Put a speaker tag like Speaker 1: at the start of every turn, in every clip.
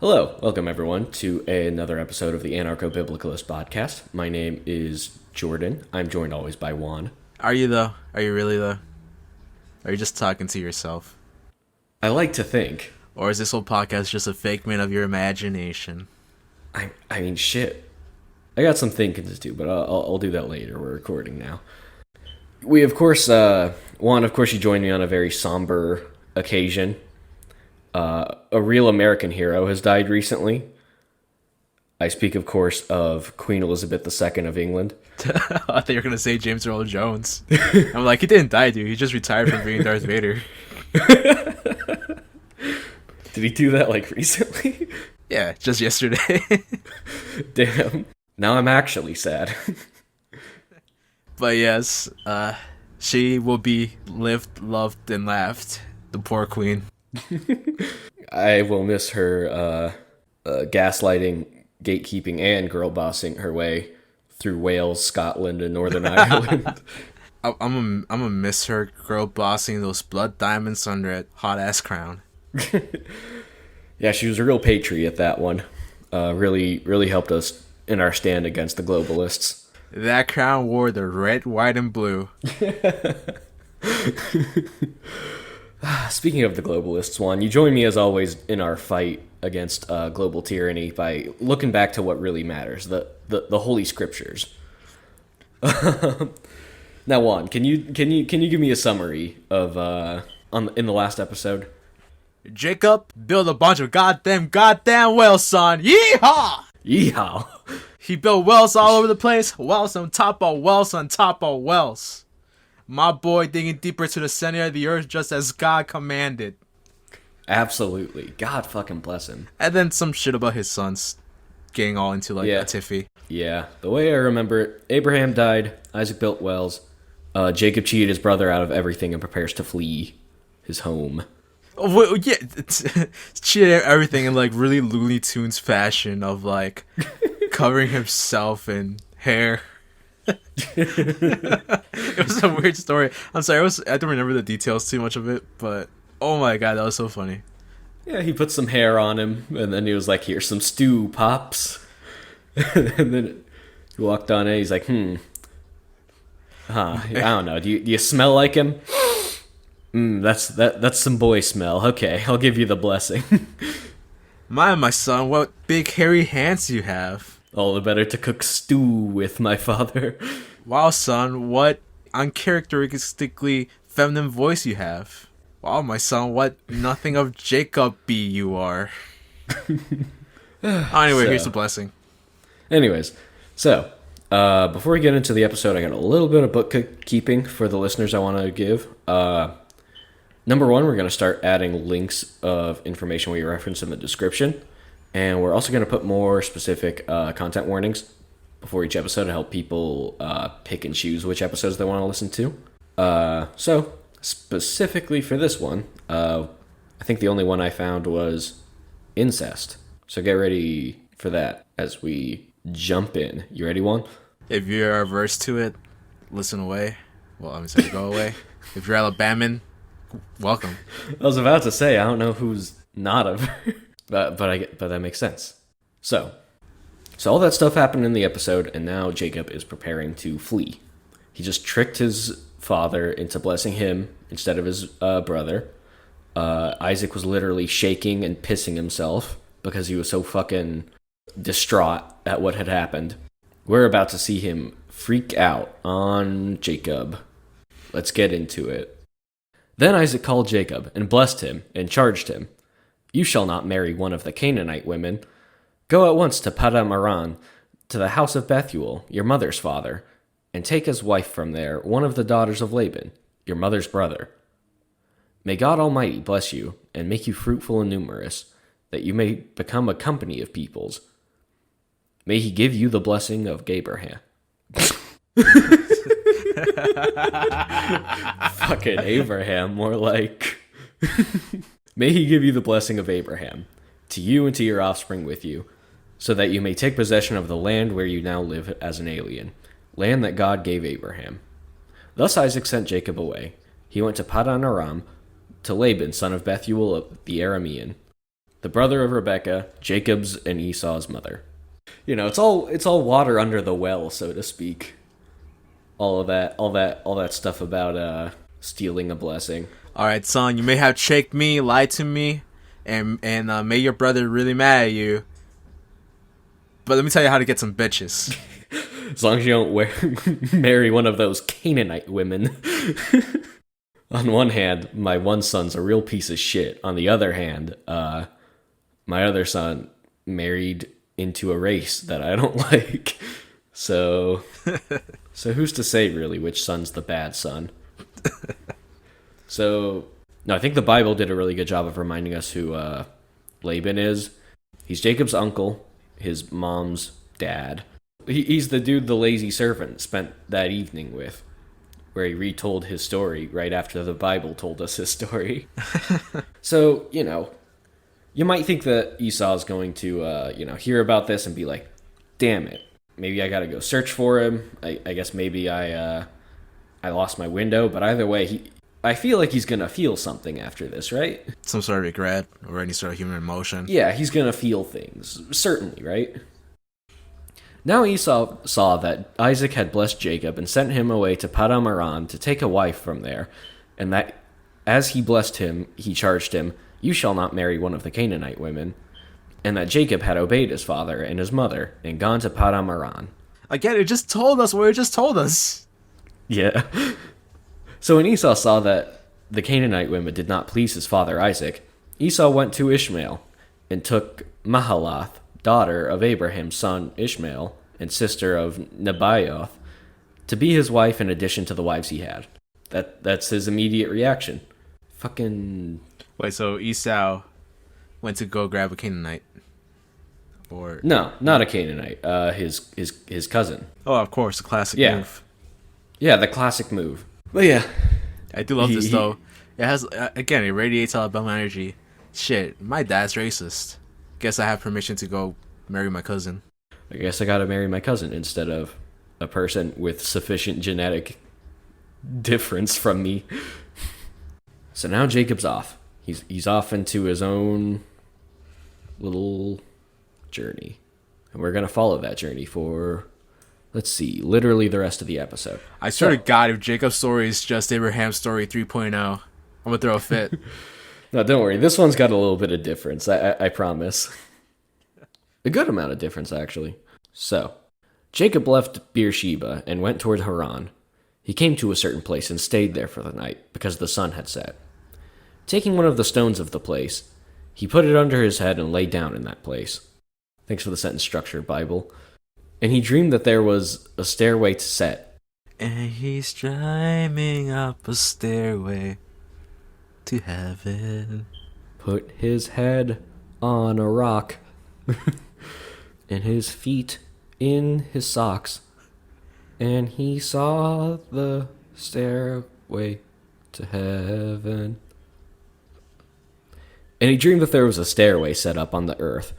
Speaker 1: Hello, welcome everyone to another episode of the Anarcho-Biblicalist podcast. My name is Jordan. I'm joined always by Juan.
Speaker 2: Are you though? Are you really though? Are you just talking to yourself?
Speaker 1: I like to think.
Speaker 2: Or is this whole podcast just a figment of your imagination?
Speaker 1: I mean, shit. I got some thinking to do, but I'll do that later. We're recording now. We, of course, Juan, of course, you joined me on a very somber occasion. A real American hero has died recently. I speak, of course, of Queen Elizabeth II of England.
Speaker 2: I thought you were going to say James Earl Jones. I'm like, he didn't die, dude. He just retired from being Darth Vader.
Speaker 1: Did he do that, like, recently?
Speaker 2: Yeah, just yesterday.
Speaker 1: Damn. Now I'm actually sad.
Speaker 2: But yes, she will be lived, loved, and laughed. The poor queen.
Speaker 1: I will miss her gaslighting, gatekeeping, and girl bossing her way through Wales, Scotland, and Northern Ireland.
Speaker 2: I'm gonna miss her girl bossing those blood diamonds under a hot ass crown.
Speaker 1: Yeah, she was a real patriot, that one. Really helped us in our stand against the globalists.
Speaker 2: That crown wore the red, white, and blue.
Speaker 1: Speaking of the globalists, Juan, you join me as always in our fight against global tyranny by looking back to what really matters, the Holy Scriptures. Now, Juan, can you give me a summary of in the last episode?
Speaker 2: Jacob built a bunch of goddamn wells, son. Yeehaw!
Speaker 1: Yeehaw!
Speaker 2: He built wells all over the place. Wells on top of wells on top of wells. My boy digging deeper to the center of the earth just as God commanded.
Speaker 1: Absolutely. God fucking bless him.
Speaker 2: And then some shit about his sons getting all into a tiffy.
Speaker 1: Yeah. The way I remember it, Abraham died, Isaac built wells, Jacob cheated his brother out of everything and prepares to flee his home.
Speaker 2: Oh, well, yeah, cheated everything in like really Looney Tunes fashion of like covering himself in hair. It was a weird story. I'm sorry, I don't remember the details too much of it, but oh my god, that was so funny.
Speaker 1: Yeah, he put some hair on him, and then he was like, "Here's some stew, pops." And then he walked on it. He's like, I don't know. Do you smell like him? That's some boy smell. Okay, I'll give you the blessing.
Speaker 2: My son, what big hairy hands you have.
Speaker 1: All the better to cook stew with, my father.
Speaker 2: Wow, son, what uncharacteristically feminine voice you have. Wow, my son, what nothing of Jacob be you are. Anyway, here's the blessing.
Speaker 1: Anyways, so, before we get into the episode, I got a little bit of bookkeeping for the listeners I want to give. Number one, we're going to start adding links of information we reference in the description. And we're also going to put more specific content warnings before each episode to help people pick and choose which episodes they want to listen to. So, specifically for this one, I think the only one I found was incest. So get ready for that as we jump in. You ready, Juan?
Speaker 2: If you're averse to it, listen away. Well, I'm sorry, go away. If you're Alabaman, welcome.
Speaker 1: I was about to say, I don't know who's not averse. But that makes sense. So all that stuff happened in the episode, and now Jacob is preparing to flee. He just tricked his father into blessing him instead of his brother. Isaac was literally shaking and pissing himself because he was so fucking distraught at what had happened. We're about to see him freak out on Jacob. Let's get into it. Then Isaac called Jacob and blessed him and charged him. You shall not marry one of the Canaanite women. Go at once to Paddan Aram, to the house of Bethuel, your mother's father, and take as wife from there one of the daughters of Laban, your mother's brother. May God Almighty bless you, and make you fruitful and numerous, that you may become a company of peoples. May he give you the blessing of Abraham. Fucking Abraham, more like... May he give you the blessing of Abraham, to you and to your offspring with you, so that you may take possession of the land where you now live as an alien, land that God gave Abraham. Thus Isaac sent Jacob away. He went to Paddan Aram, to Laban, son of Bethuel the Aramean. the brother of Rebekah, Jacob's and Esau's mother. You know, it's all water under the well, so to speak. All that stuff about stealing a blessing.
Speaker 2: All right, son, you may have tricked me, lied to me, and made your brother really mad at you. But let me tell you how to get some bitches.
Speaker 1: As long as you don't marry one of those Canaanite women. On one hand, my one son's a real piece of shit. On the other hand, my other son married into a race that I don't like. So who's to say, really, which son's the bad son? So, no, I think the Bible did a really good job of reminding us who Laban is. He's Jacob's uncle, his mom's dad. He's the dude the lazy servant spent that evening with, where he retold his story right after the Bible told us his story. So, you know, you might think that Esau's going to, hear about this and be like, damn it, maybe I gotta go search for him. I guess maybe I lost my window, but either way, I feel like he's gonna feel something after this, right?
Speaker 2: Some sort of regret or any sort of human emotion.
Speaker 1: Yeah, he's gonna feel things, certainly, right? Now Esau saw that Isaac had blessed Jacob and sent him away to Paddan Aram to take a wife from there, and that as he blessed him, he charged him, "You shall not marry one of the Canaanite women," and that Jacob had obeyed his father and his mother and gone to Paddan Aram.
Speaker 2: Again, it just told us what it just told us.
Speaker 1: Yeah. So when Esau saw that the Canaanite women did not please his father Isaac, Esau went to Ishmael and took Mahalath, daughter of Abraham's son Ishmael and sister of Nebaioth, to be his wife in addition to the wives he had. That's his immediate reaction. Fucking...
Speaker 2: Wait, so Esau went to go grab a Canaanite? Or...
Speaker 1: No, not a Canaanite. His cousin.
Speaker 2: Oh, of course, the classic move.
Speaker 1: Yeah, the classic move. But yeah.
Speaker 2: I do love this, though. It has, again, it radiates Alabama energy. Shit, my dad's racist. Guess I have permission to go marry my cousin.
Speaker 1: I guess I gotta marry my cousin instead of a person with sufficient genetic difference from me. So now Jacob's off. He's off into his own little journey. And we're gonna follow that journey for, let's see, literally the rest of the episode.
Speaker 2: I swear to God, if Jacob's story is just Abraham's story 3.0, I'm gonna throw a fit.
Speaker 1: No, don't worry. This one's got a little bit of difference. I promise. A good amount of difference, actually. So, Jacob left Beersheba and went toward Haran. He came to a certain place and stayed there for the night, because the sun had set. Taking one of the stones of the place, he put it under his head and lay down in that place. Thanks for the sentence structure, Bible. And he dreamed that there was a stairway to Set.
Speaker 2: And he's climbing up a stairway to heaven.
Speaker 1: Put his head on a rock. And his feet in his socks. And he saw the stairway to heaven. And he dreamed that there was a stairway set up on the earth,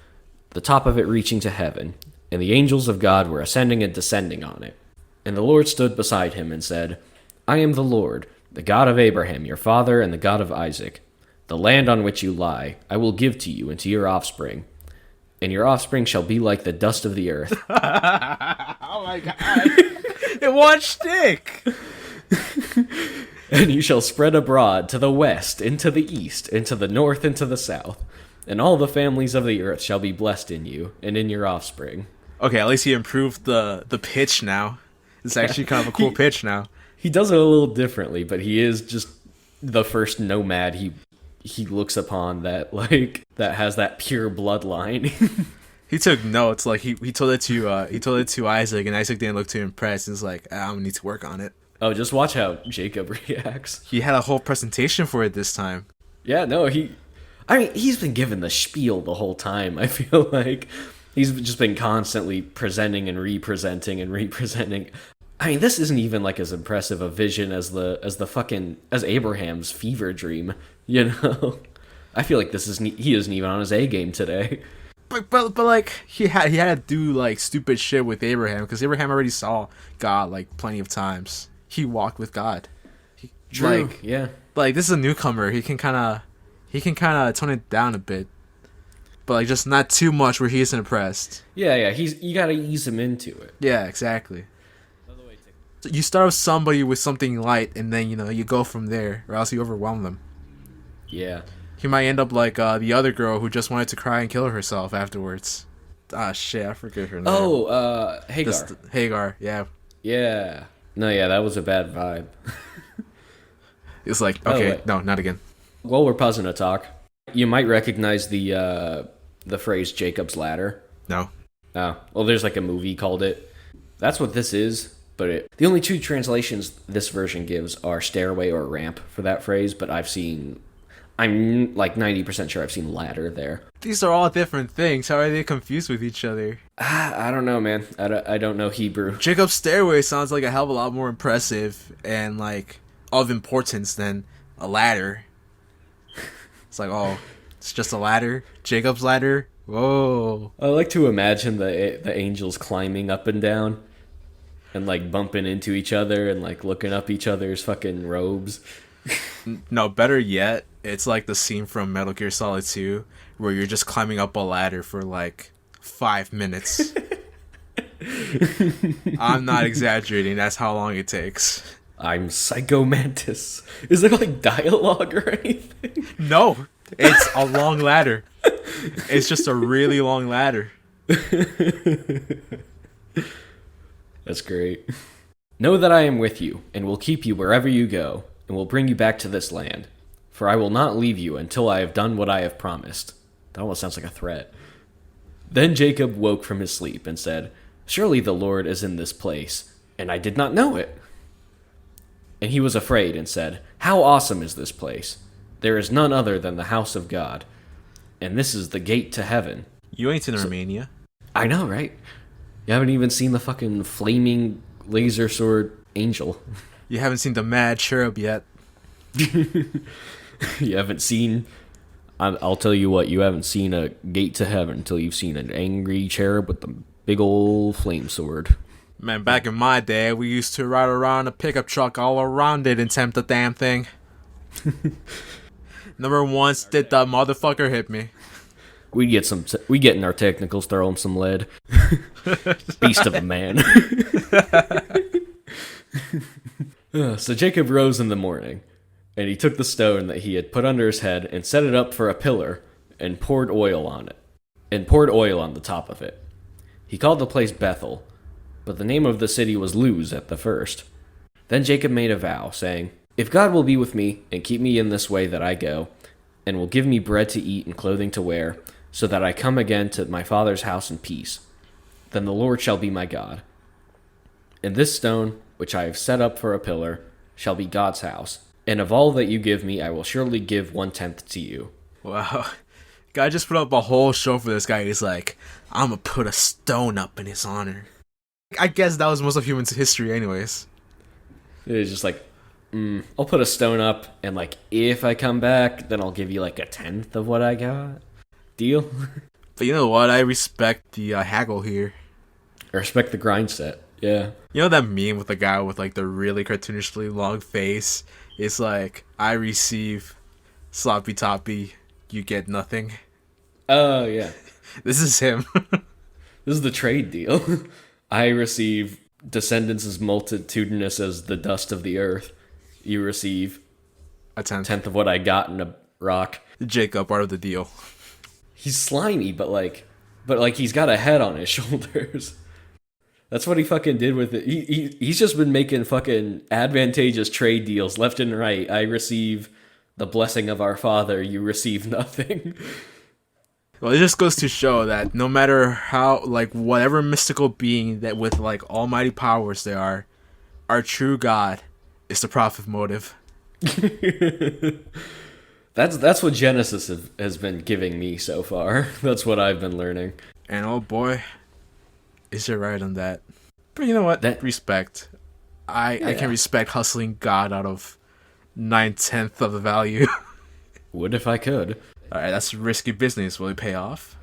Speaker 1: the top of it reaching to heaven, and the angels of God were ascending and descending on it. And the Lord stood beside him and said, "I am the Lord, the God of Abraham, your father, and the God of Isaac. The land on which you lie, I will give to you and to your offspring. And your offspring shall be like the dust of the earth."
Speaker 2: Oh my God. It one stick.
Speaker 1: "And you shall spread abroad to the west, and to the east, and to the north, and to the south. And all the families of the earth shall be blessed in you, and in your offspring."
Speaker 2: Okay, at least he improved the pitch now. It's actually kind of a cool pitch now.
Speaker 1: He does it a little differently, but he is just the first nomad he looks upon that has that pure bloodline.
Speaker 2: He took notes, like he told it to Isaac, and Isaac didn't look too impressed. He's like, I'm gonna need to work on it.
Speaker 1: Oh, just watch how Jacob reacts.
Speaker 2: He had a whole presentation for it this time.
Speaker 1: Yeah, no, he's been given the spiel the whole time. I feel like he's just been constantly presenting and representing and representing. I mean, this isn't even like as impressive a vision as as Abraham's fever dream, you know? I feel like he isn't even on his A game today.
Speaker 2: But like he had to do like stupid shit with Abraham, because Abraham already saw God like plenty of times. He walked with God.
Speaker 1: True. Yeah.
Speaker 2: Like this is a newcomer. He can kind of tone it down a bit. but like just not too much where he isn't impressed.
Speaker 1: Yeah, you gotta ease him into it.
Speaker 2: Yeah, exactly. So you start with somebody with something light, and then you go from there, or else you overwhelm them.
Speaker 1: Yeah.
Speaker 2: He might end up like the other girl who just wanted to cry and kill herself afterwards. Ah, shit, I forget her name.
Speaker 1: Oh, Hagar.
Speaker 2: Hagar, yeah.
Speaker 1: Yeah. No, yeah, that was a bad vibe.
Speaker 2: It's like, okay, no, not again.
Speaker 1: While we're pausing to talk, you might recognize the phrase Jacob's Ladder.
Speaker 2: No.
Speaker 1: Oh, well, there's like a movie called it. That's what this is, but the only two translations this version gives are stairway or ramp for that phrase, but I'm like 90% sure I've seen ladder there.
Speaker 2: These are all different things. How are they confused with each other?
Speaker 1: I don't know, man. I don't know Hebrew.
Speaker 2: Jacob's stairway sounds like a hell of a lot more impressive and like of importance than a ladder. It's like, oh, it's just a ladder? Jacob's ladder? Whoa.
Speaker 1: I like to imagine the angels climbing up and down and like bumping into each other and like looking up each other's fucking robes.
Speaker 2: No, better yet, it's like the scene from Metal Gear Solid 2 where you're just climbing up a ladder for like 5 minutes. I'm not exaggerating. That's how long it takes.
Speaker 1: I'm Psycho Mantis. Is there like dialogue or anything?
Speaker 2: No, it's a long ladder. It's just a really long ladder.
Speaker 1: That's great. Know that I am with you, and will keep you wherever you go, and will bring you back to this land. For I will not leave you until I have done what I have promised. That almost sounds like a threat. Then Jacob woke from his sleep and said, Surely the Lord is in this place, and I did not know it. And he was afraid and said, How awesome is this place! There is none other than the house of God, and this is the gate to heaven.
Speaker 2: You ain't in Romania.
Speaker 1: I know, right? You haven't even seen the fucking flaming laser sword angel.
Speaker 2: You haven't seen the mad cherub yet.
Speaker 1: You haven't seen... I'll tell you what, you haven't seen a gate to heaven until you've seen an angry cherub with a big old flame sword.
Speaker 2: Man, back in my day, we used to ride around a pickup truck all around it and tempt the damn thing. Never once did the motherfucker hit me.
Speaker 1: We get in our technicals, throw him some lead. Beast of a man. So Jacob rose in the morning, and he took the stone that he had put under his head and set it up for a pillar, and poured oil on it, and poured oil on the top of it. He called the place Bethel, but the name of the city was Luz at the first. Then Jacob made a vow, saying, If God will be with me, and keep me in this way that I go, and will give me bread to eat and clothing to wear, so that I come again to my father's house in peace, then the Lord shall be my God. And this stone, which I have set up for a pillar, shall be God's house, and of all that you give me, I will surely give 1/10 to you.
Speaker 2: Wow. Guy just put up a whole show for this guy. He's like, I'm gonna put a stone up in his honor. I guess that was most of human history anyways.
Speaker 1: It was just like, I'll put a stone up, and like, if I come back, then I'll give you like 1/10 of what I got. Deal?
Speaker 2: But you know what? I respect the haggle here.
Speaker 1: I respect the grind set. Yeah.
Speaker 2: You know that meme with the guy with like the really cartoonishly long face? It's like, I receive sloppy toppy, you get nothing.
Speaker 1: Oh, yeah.
Speaker 2: This is him.
Speaker 1: This is the trade deal. I receive descendants as multitudinous as the dust of the earth. You receive
Speaker 2: a tenth
Speaker 1: of what I got in a rock.
Speaker 2: Jacob, part of the deal.
Speaker 1: He's slimy, but he's got a head on his shoulders. That's what he fucking did with it. He's just been making fucking advantageous trade deals left and right. I receive the blessing of our father. You receive nothing.
Speaker 2: Well, it just goes to show that no matter how, like, whatever mystical being that with, like, almighty powers they are, our true God is the profit motive.
Speaker 1: That's what Genesis has been giving me so far. That's what I've been learning.
Speaker 2: And oh boy, is it right on that. But you know what? Respect. I can respect hustling God out of 9/10 of the value.
Speaker 1: Would if I could.
Speaker 2: Alright, that's risky business. Will it pay off?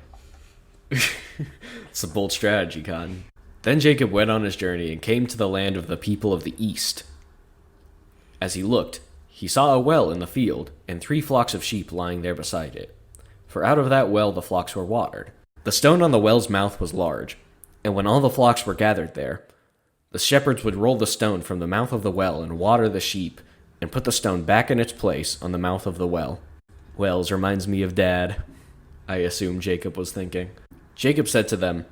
Speaker 1: It's a bold strategy, Cotton. Then Jacob went on his journey and came to the land of the people of the east. As he looked, he saw a well in the field, and 3 flocks of sheep lying there beside it. for out of that well the flocks were watered. The stone on the well's mouth was large, and when all the flocks were gathered there, the shepherds would roll the stone from the mouth of the well and water the sheep, and put the stone back in its place on the mouth of the well. Wells reminds me of Dad, I assume Jacob was thinking. Jacob said to them,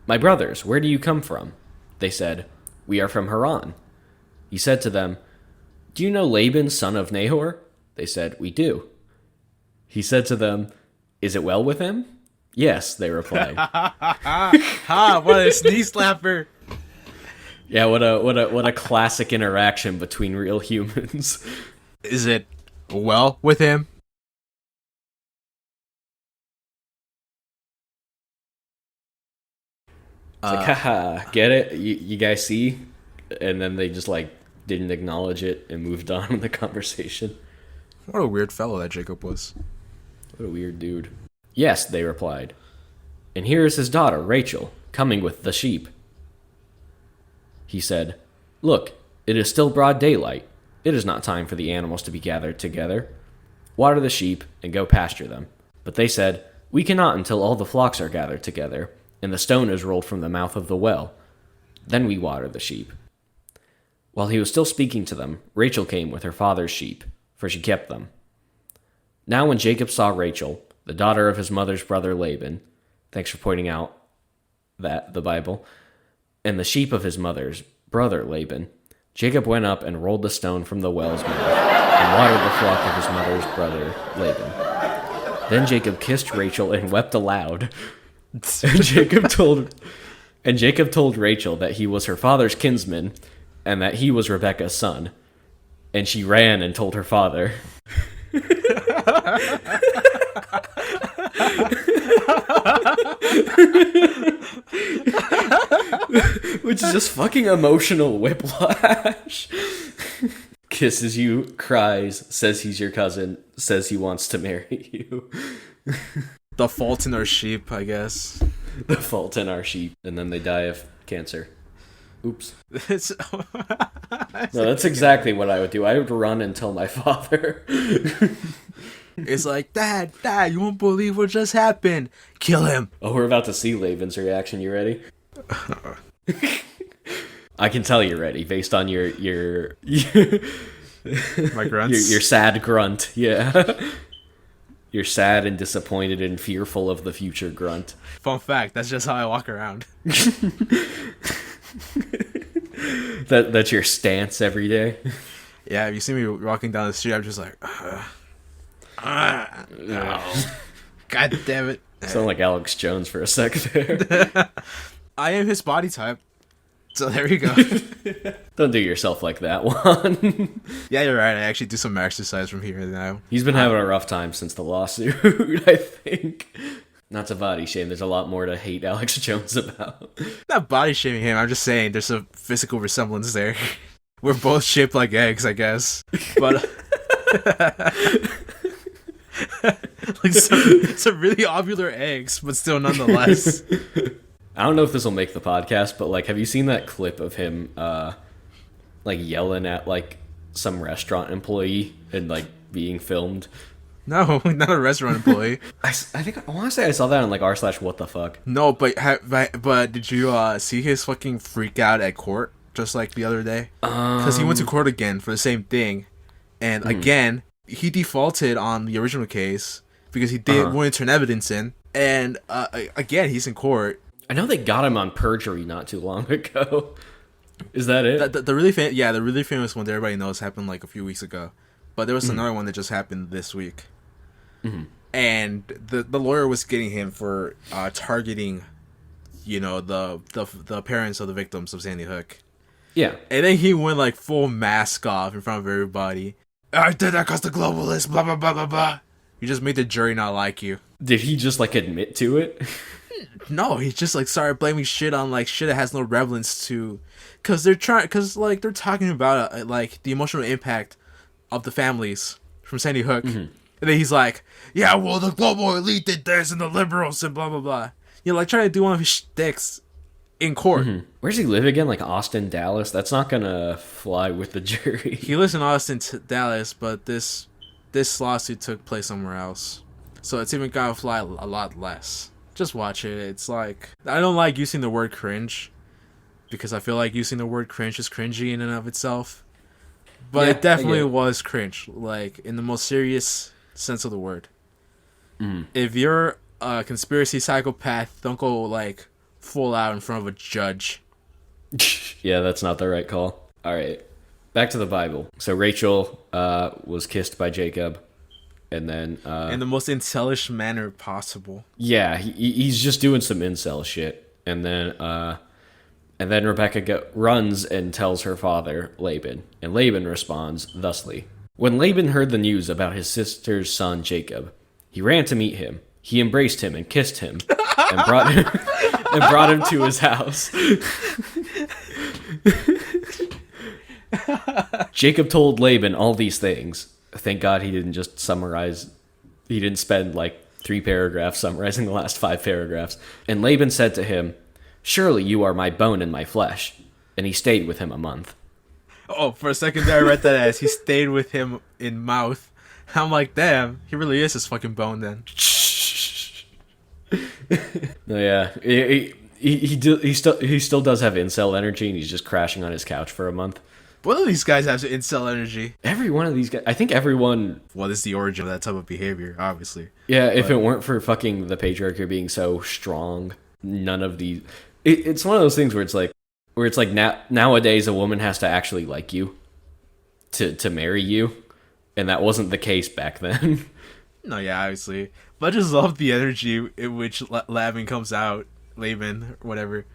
Speaker 1: "My brothers, where do you come from?" They said, "We are from Haran." He said to them, "Do you know Laban, son of Nahor?" They said, "We do." He said to them, "Is it well with him?" "Yes," they replied.
Speaker 2: Ha! What a sneeze slapper!
Speaker 1: Yeah, what a classic interaction between real humans.
Speaker 2: Is it well with him?
Speaker 1: It's like, haha, get it? You guys see? And then they just like didn't acknowledge it and moved on in the conversation.
Speaker 2: What a weird fellow that Jacob was.
Speaker 1: What a weird dude. "Yes," they replied. "And here is his daughter, Rachel, coming with the sheep." He said, "Look, it is still broad daylight. It is not time for the animals to be gathered together. Water the sheep and go pasture them." But they said, "We cannot until all the flocks are gathered together, and the stone is rolled from the mouth of the well. Then we water the sheep." While he was still speaking to them, Rachel came with her father's sheep, for she kept them. Now when Jacob saw Rachel, the daughter of his mother's brother Laban, thanks for pointing out that, the Bible, and the sheep of his mother's brother Laban, Jacob went up and rolled the stone from the well's mouth, and watered the flock of his mother's brother Laban. Then Jacob kissed Rachel and wept aloud. And Jacob told Rachel that he was her father's kinsman, and that he was Rebekah's son. And she ran and told her father. Which is just fucking emotional whiplash. Kisses you, cries, says he's your cousin, says he wants to marry you.
Speaker 2: The fault in our sheep, I guess.
Speaker 1: The fault in our sheep. And then they die of cancer. Oops. No, that's exactly what I would do. I would run and tell my father.
Speaker 2: It's like, Dad, you won't believe what just happened. Kill him.
Speaker 1: Oh, we're about to see Laban's reaction. You ready? I can tell you're ready based on your
Speaker 2: My grunts?
Speaker 1: your sad grunt. Yeah. Your sad and disappointed and fearful of the future grunt.
Speaker 2: Fun fact, that's just how I walk around.
Speaker 1: That's your stance every day?
Speaker 2: Yeah, if you see me walking down the street, I'm just like, no. God damn it.
Speaker 1: Sound like Alex Jones for a sec there.
Speaker 2: I am his body type. So there you go.
Speaker 1: Don't do yourself like that one.
Speaker 2: Yeah, you're right. I actually do some exercise from here now.
Speaker 1: He's been having a rough time since the lawsuit, I think. Not to body shame. There's a lot more to hate Alex Jones about.
Speaker 2: Not body shaming him. I'm just saying there's a physical resemblance there. We're both shaped like eggs, I guess. But like some really ovular eggs, but still nonetheless.
Speaker 1: I don't know if this will make the podcast, but like, have you seen that clip of him like yelling at like some restaurant employee and like being filmed?
Speaker 2: No, not a restaurant employee.
Speaker 1: I think I want to say I saw that on like r/whatthefuck.
Speaker 2: No, but did you see his fucking freak out at court just like the other day? Because he went to court again for the same thing, and again he defaulted on the original case because he did want to turn evidence in, and again he's in court.
Speaker 1: I know they got him on perjury not too long ago. Is that it?
Speaker 2: The really the really famous one that everybody knows happened like a few weeks ago, but there was another one that just happened this week. Mm-hmm. And the lawyer was getting him for targeting, you know, the parents of the victims of Sandy Hook.
Speaker 1: Yeah.
Speaker 2: And then he went like full mask off in front of everybody. I did that because the globalists, blah, blah, blah, blah, blah. You just made the jury not like you.
Speaker 1: Did he just like admit to it?
Speaker 2: No, he just like started blaming shit on like shit that has no relevance to, because they're talking about like the emotional impact of the families from Sandy Hook. Mm-hmm. And then he's like, yeah, well, the global elite did this and the liberals and blah, blah, blah. You know, like trying to do one of his shticks in court.
Speaker 1: Mm-hmm. Where does he live again? Like Austin, Dallas? That's not going to fly with the jury.
Speaker 2: He lives in Austin, Dallas, but this lawsuit took place somewhere else. So it's even gonna fly a lot less. Just watch it. It's like, I don't like using the word cringe because I feel like using the word cringe is cringy in and of itself. But
Speaker 1: Yeah,
Speaker 2: it definitely was cringe, like in the most serious sense of the word. If you're a conspiracy psychopath, don't go like full out in front of a judge.
Speaker 1: Yeah, that's not the right call. All right, back to the Bible. So Rachel was kissed by Jacob, and then
Speaker 2: In the most intelligent manner possible.
Speaker 1: yeah, he's just doing some incel shit, and then Rebecca runs and tells her father Laban, and Laban responds thusly: When Laban heard the news about his sister's son Jacob, he ran to meet him. He embraced him and kissed him, and brought him to his house. Jacob told Laban all these things. Thank God he didn't just summarize. He didn't spend like 3 paragraphs summarizing the last 5 paragraphs. And Laban said to him, "Surely you are my bone and my flesh." And he stayed with him a month.
Speaker 2: Oh, for a second there I read that as he stayed with him in mouth. I'm like, damn, he really is his fucking bone then.
Speaker 1: Yeah, he still does have incel energy, and he's just crashing on his couch for a month.
Speaker 2: Both of these guys have incel energy.
Speaker 1: Every one of these guys, I think everyone.
Speaker 2: Well, this is the origin of that type of behavior, obviously.
Speaker 1: Yeah, if it weren't for fucking the patriarchy being so strong, none of these. It's one of those things where it's like nowadays a woman has to actually like you to marry you, and that wasn't the case back then.
Speaker 2: No, yeah, obviously. But I just love the energy in which Laban comes out, Laban, or whatever.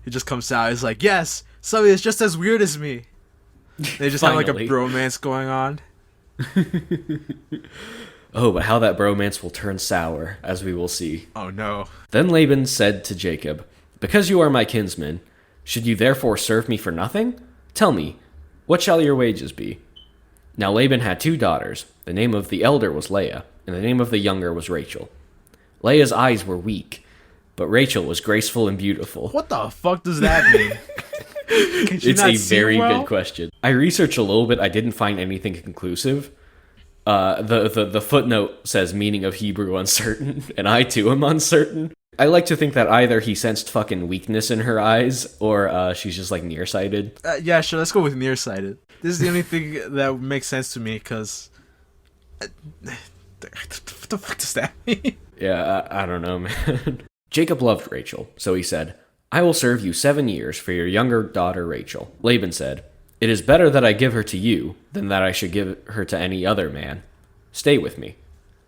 Speaker 2: He just comes out, he's like, yes, somebody is just as weird as me. They just have like a bromance going on.
Speaker 1: Oh, but how that bromance will turn sour, as we will see.
Speaker 2: Oh no.
Speaker 1: Then Laban said to Jacob, "Because you are my kinsman, should you therefore serve me for nothing? Tell me, what shall your wages be?" Now Laban had 2 daughters. The name of the elder was Leah, and the name of the younger was Rachel. Leah's eyes were weak, but Rachel was graceful and beautiful.
Speaker 2: What the fuck does that mean?
Speaker 1: It's a very good question. I researched a little bit. I didn't find anything conclusive. The footnote says meaning of Hebrew uncertain, and I too am uncertain. I like to think that either he sensed fucking weakness in her eyes, or she's just like nearsighted.
Speaker 2: Yeah, sure. Let's go with nearsighted. This is the only thing that makes sense to me, because what the fuck does that mean?
Speaker 1: Yeah, I don't know, man. Jacob loved Rachel, so he said, "I will serve you 7 years for your younger daughter Rachel." Laban said, "It is better that I give her to you than that I should give her to any other man. Stay with me."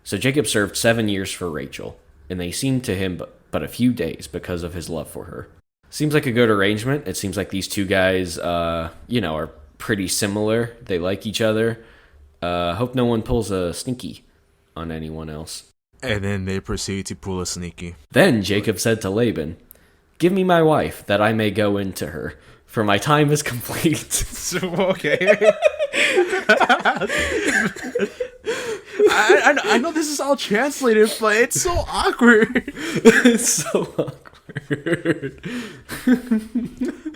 Speaker 1: So Jacob served 7 years for Rachel, and they seemed to him but a few days because of his love for her. Seems like a good arrangement. It seems like these 2 guys, are pretty similar. They like each other. Hope no one pulls a sneaky on anyone else.
Speaker 2: And then they proceed to pull a sneaky.
Speaker 1: Then Jacob said to Laban, "Give me my wife, that I may go into her, for my time is complete."
Speaker 2: Okay. I know this is all translated, but it's so awkward.
Speaker 1: It's so awkward.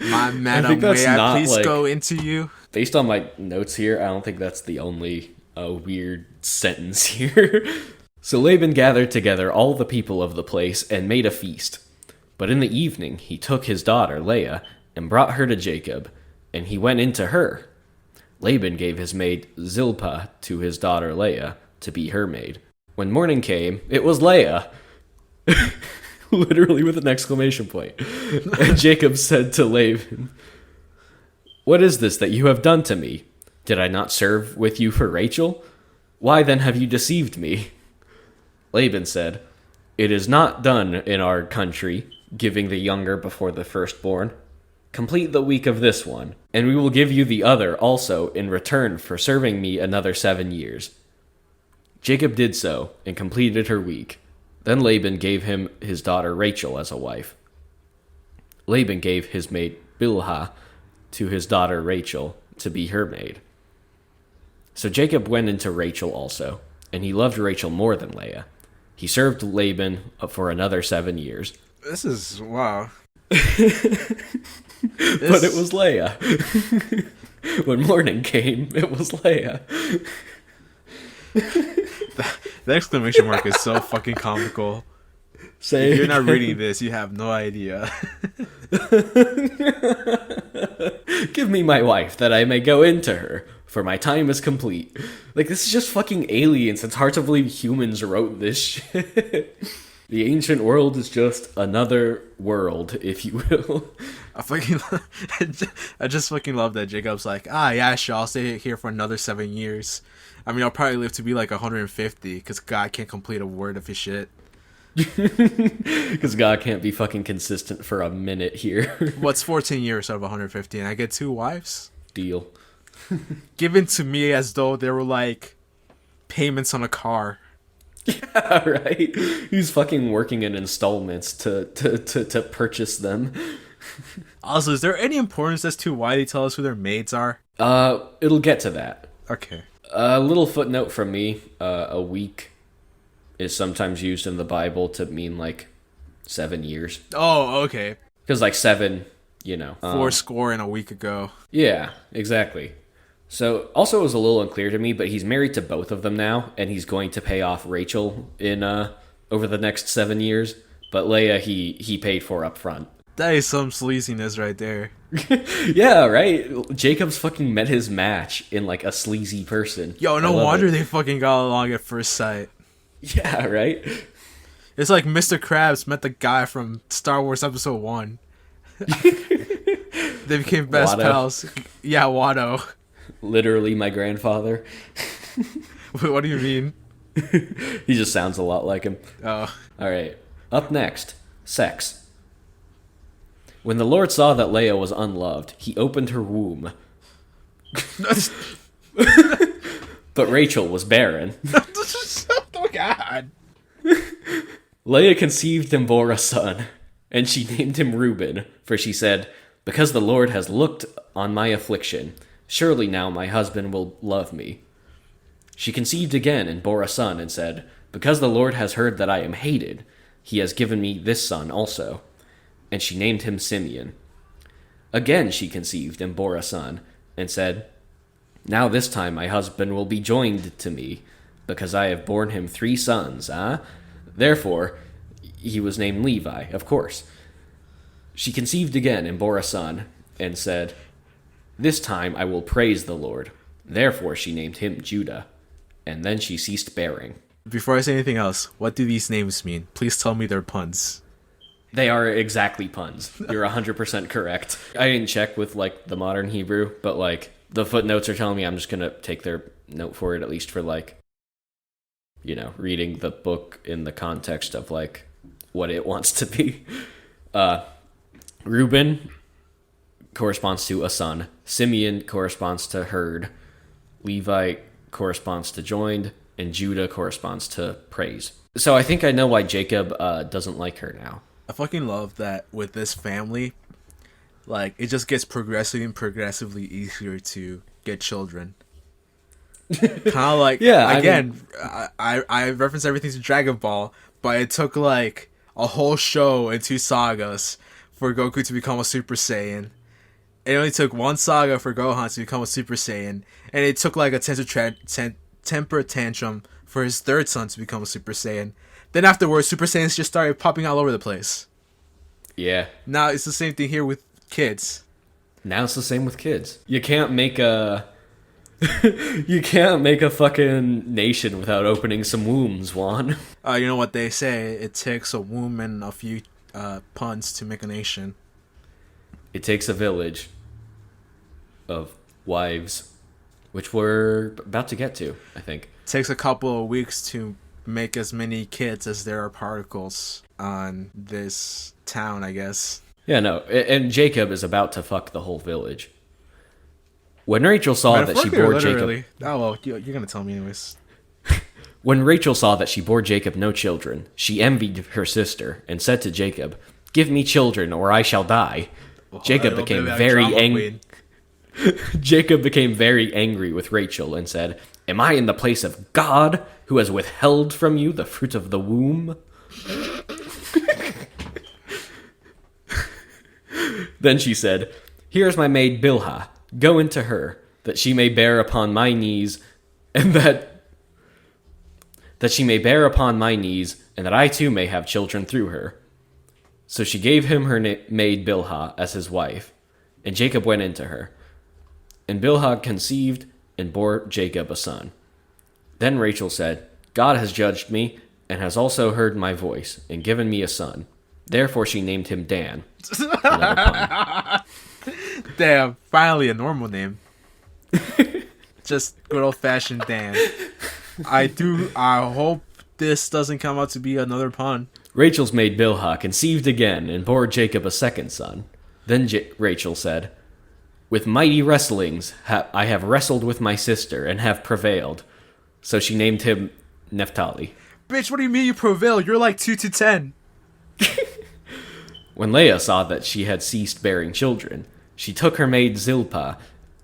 Speaker 2: My madam, may I please go into you?
Speaker 1: Based on my notes here, I don't think that's the only weird sentence here. So Laban gathered together all the people of the place and made a feast. But in the evening he took his daughter Leah and brought her to Jacob, and he went into her. Laban gave his maid Zilpah to his daughter Leah to be her maid. When morning came, it was Leah. Literally with an exclamation point. And Jacob said to Laban, "What is this that you have done to me? Did I not serve with you for Rachel? Why then have you deceived me?" Laban said, "It is not done in our country, giving the younger before the firstborn. Complete the week of this one, and we will give you the other also in return for serving me another 7 years." Jacob did so, and completed her week. Then Laban gave him his daughter Rachel as a wife. Laban gave his maid Bilhah to his daughter Rachel to be her maid. So Jacob went into Rachel also, and he loved Rachel more than Leah. He served Laban for another 7 years.
Speaker 2: This is, wow.
Speaker 1: But it was Leah. When morning came, it was Leah.
Speaker 2: The exclamation mark is so fucking comical.
Speaker 1: Say
Speaker 2: If you're not reading this, you have no idea.
Speaker 1: Give me my wife that I may go into her, for my time is complete. Like, this is just fucking aliens. It's hard to believe humans wrote this shit. The ancient world is just another world, if you will.
Speaker 2: I just fucking love that Jacob's like, yeah, sure, I'll stay here for another 7 years. I mean, I'll probably live to be like 150, because God can't complete a word of his shit.
Speaker 1: Because God can't be fucking consistent for a minute here.
Speaker 2: What's 14 years out of 150, and I get 2 wives?
Speaker 1: Deal.
Speaker 2: Given to me as though they were like payments on a car.
Speaker 1: Yeah, right. He's fucking working in installments to purchase them.
Speaker 2: Also, is there any importance as to why they tell us who their maids are?
Speaker 1: It'll get to that.
Speaker 2: Okay.
Speaker 1: A little footnote from me. A week is sometimes used in the Bible to mean like 7 years.
Speaker 2: Oh, okay.
Speaker 1: Because like 7, you know.
Speaker 2: 80 and a week ago.
Speaker 1: Yeah, exactly. So, also it was a little unclear to me, but he's married to both of them now, and he's going to pay off Rachel in over the next 7 years. But Leia, he paid for up front.
Speaker 2: That is some sleaziness right there.
Speaker 1: Yeah, right? Jacob's fucking met his match in like a sleazy person.
Speaker 2: Yo, no wonder they fucking got along at first sight.
Speaker 1: Yeah, right?
Speaker 2: It's like Mr. Krabs met the guy from Star Wars Episode 1. They became best pals. Yeah, Watto.
Speaker 1: Literally my grandfather.
Speaker 2: Wait, what do you mean?
Speaker 1: He just sounds a lot like him.
Speaker 2: Oh.
Speaker 1: Alright, up next, sex. When the Lord saw that Leia was unloved, he opened her womb. But Rachel was barren.
Speaker 2: Oh, God.
Speaker 1: Leia conceived and bore a son, and she named him Reuben, for she said, "Because the Lord has looked on my affliction, surely now my husband will love me." She conceived again and bore a son, and said, "Because the Lord has heard that I am hated, he has given me this son also." And she named him Simeon. Again she conceived and bore a son, and said, "Now this time my husband will be joined to me, because I have borne him 3 sons, Therefore, he was named Levi, of course. She conceived again and bore a son, and said, "This time I will praise the Lord." Therefore she named him Judah. And then she ceased bearing.
Speaker 2: Before I say anything else, what do these names mean? Please tell me they're puns.
Speaker 1: They are exactly puns. You're 100% correct. I didn't check with, like, the modern Hebrew, but, like, the footnotes are telling me I'm just going to take their note for it, at least for, like, you know, reading the book in the context of, like, what it wants to be. Reuben corresponds to a son. Simeon corresponds to herd. Levi corresponds to joined. And Judah corresponds to praise. So I think I know why Jacob doesn't like her now.
Speaker 2: I fucking love that with this family, like, it just gets progressively easier to get children. Kind of like, yeah, again, I reference everything to Dragon Ball, but it took like a whole show and 2 sagas for Goku to become a Super Saiyan. It only took 1 saga for Gohan to become a Super Saiyan, and it took like a temper tantrum for his 3rd son to become a Super Saiyan. Then afterwards, Super Saiyans just started popping all over the place.
Speaker 1: Yeah.
Speaker 2: Now it's the same thing here with kids.
Speaker 1: Now it's the same with kids. You can't make a you can't make a fucking nation without opening some wombs, Juan.
Speaker 2: You know what they say? It takes a womb and a few puns to make a nation.
Speaker 1: It takes a village of wives, which we're about to get to, I think.
Speaker 2: It takes a couple of weeks to make as many kids as there are particles on this town, I guess.
Speaker 1: Yeah, no, and Jacob is about to fuck the whole village. When Rachel saw that she bore Jacob...
Speaker 2: Oh, well, you're going to tell me anyways.
Speaker 1: When Rachel saw that she bore Jacob no children, she envied her sister and said to Jacob, "Give me children or I shall die." Jacob became very angry. Jacob became very angry with Rachel and said, "Am I in the place of God, who has withheld from you the fruit of the womb?" Then she said, "Here is my maid Bilhah. Go into her, that she may bear upon my knees, and that that she may bear upon my knees, and that I too may have children through her. So she gave him her maid Bilhah as his wife, and Jacob went into her. And Bilhah conceived and bore Jacob a son. Then Rachel said, God has judged me, and has also heard my voice, and given me a son. Therefore she named him Dan. Another pun.
Speaker 2: Damn, finally a normal name. Just good old-fashioned Dan. I hope this doesn't come out to be another pun.
Speaker 1: Rachel's maid Bilhah conceived again, and bore Jacob a second son. Then Rachel said, with mighty wrestlings I have wrestled with my sister, and have prevailed. So she named him Naphtali.
Speaker 2: Bitch, what do you mean you prevailed? You're like 2 to 10.
Speaker 1: When Leah saw that she had ceased bearing children, she took her maid Zilpah,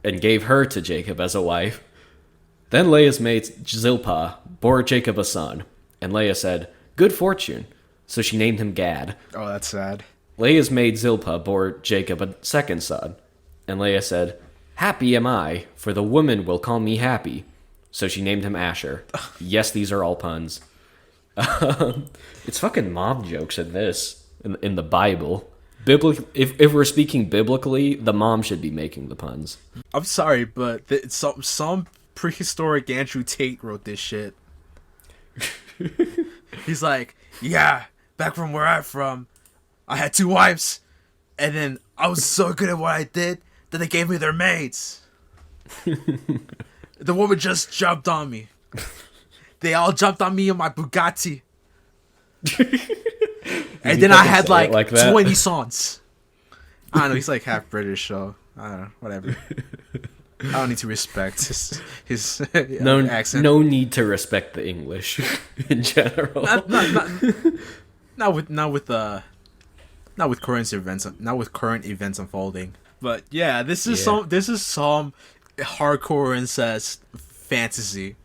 Speaker 1: and gave her to Jacob as a wife. Then Leah's maid Zilpah bore Jacob a son, and Leah said, good fortune. So she named him Gad.
Speaker 2: Oh, that's sad.
Speaker 1: Leah's maid Zilpah bore Jacob a second son, and Leah said, happy am I, for the woman will call me happy. So she named him Asher. Yes, these are all puns. It's fucking mom jokes in this, in the Bible. If we're speaking biblically, the mom should be making the puns.
Speaker 2: I'm sorry, but some prehistoric Andrew Tate wrote this shit. He's like, yeah, back from where I'm from, I had 2 wives, and then I was so good at what I did that they gave me their maids. The woman just jumped on me. They all jumped on me in my Bugatti. And then I had like 20 sons. I don't know, he's like half British, so I don't know, whatever. I don't need to respect his accent.
Speaker 1: No need to respect the English in general.
Speaker 2: Not with current events unfolding. But yeah, this is some hardcore incest fantasy.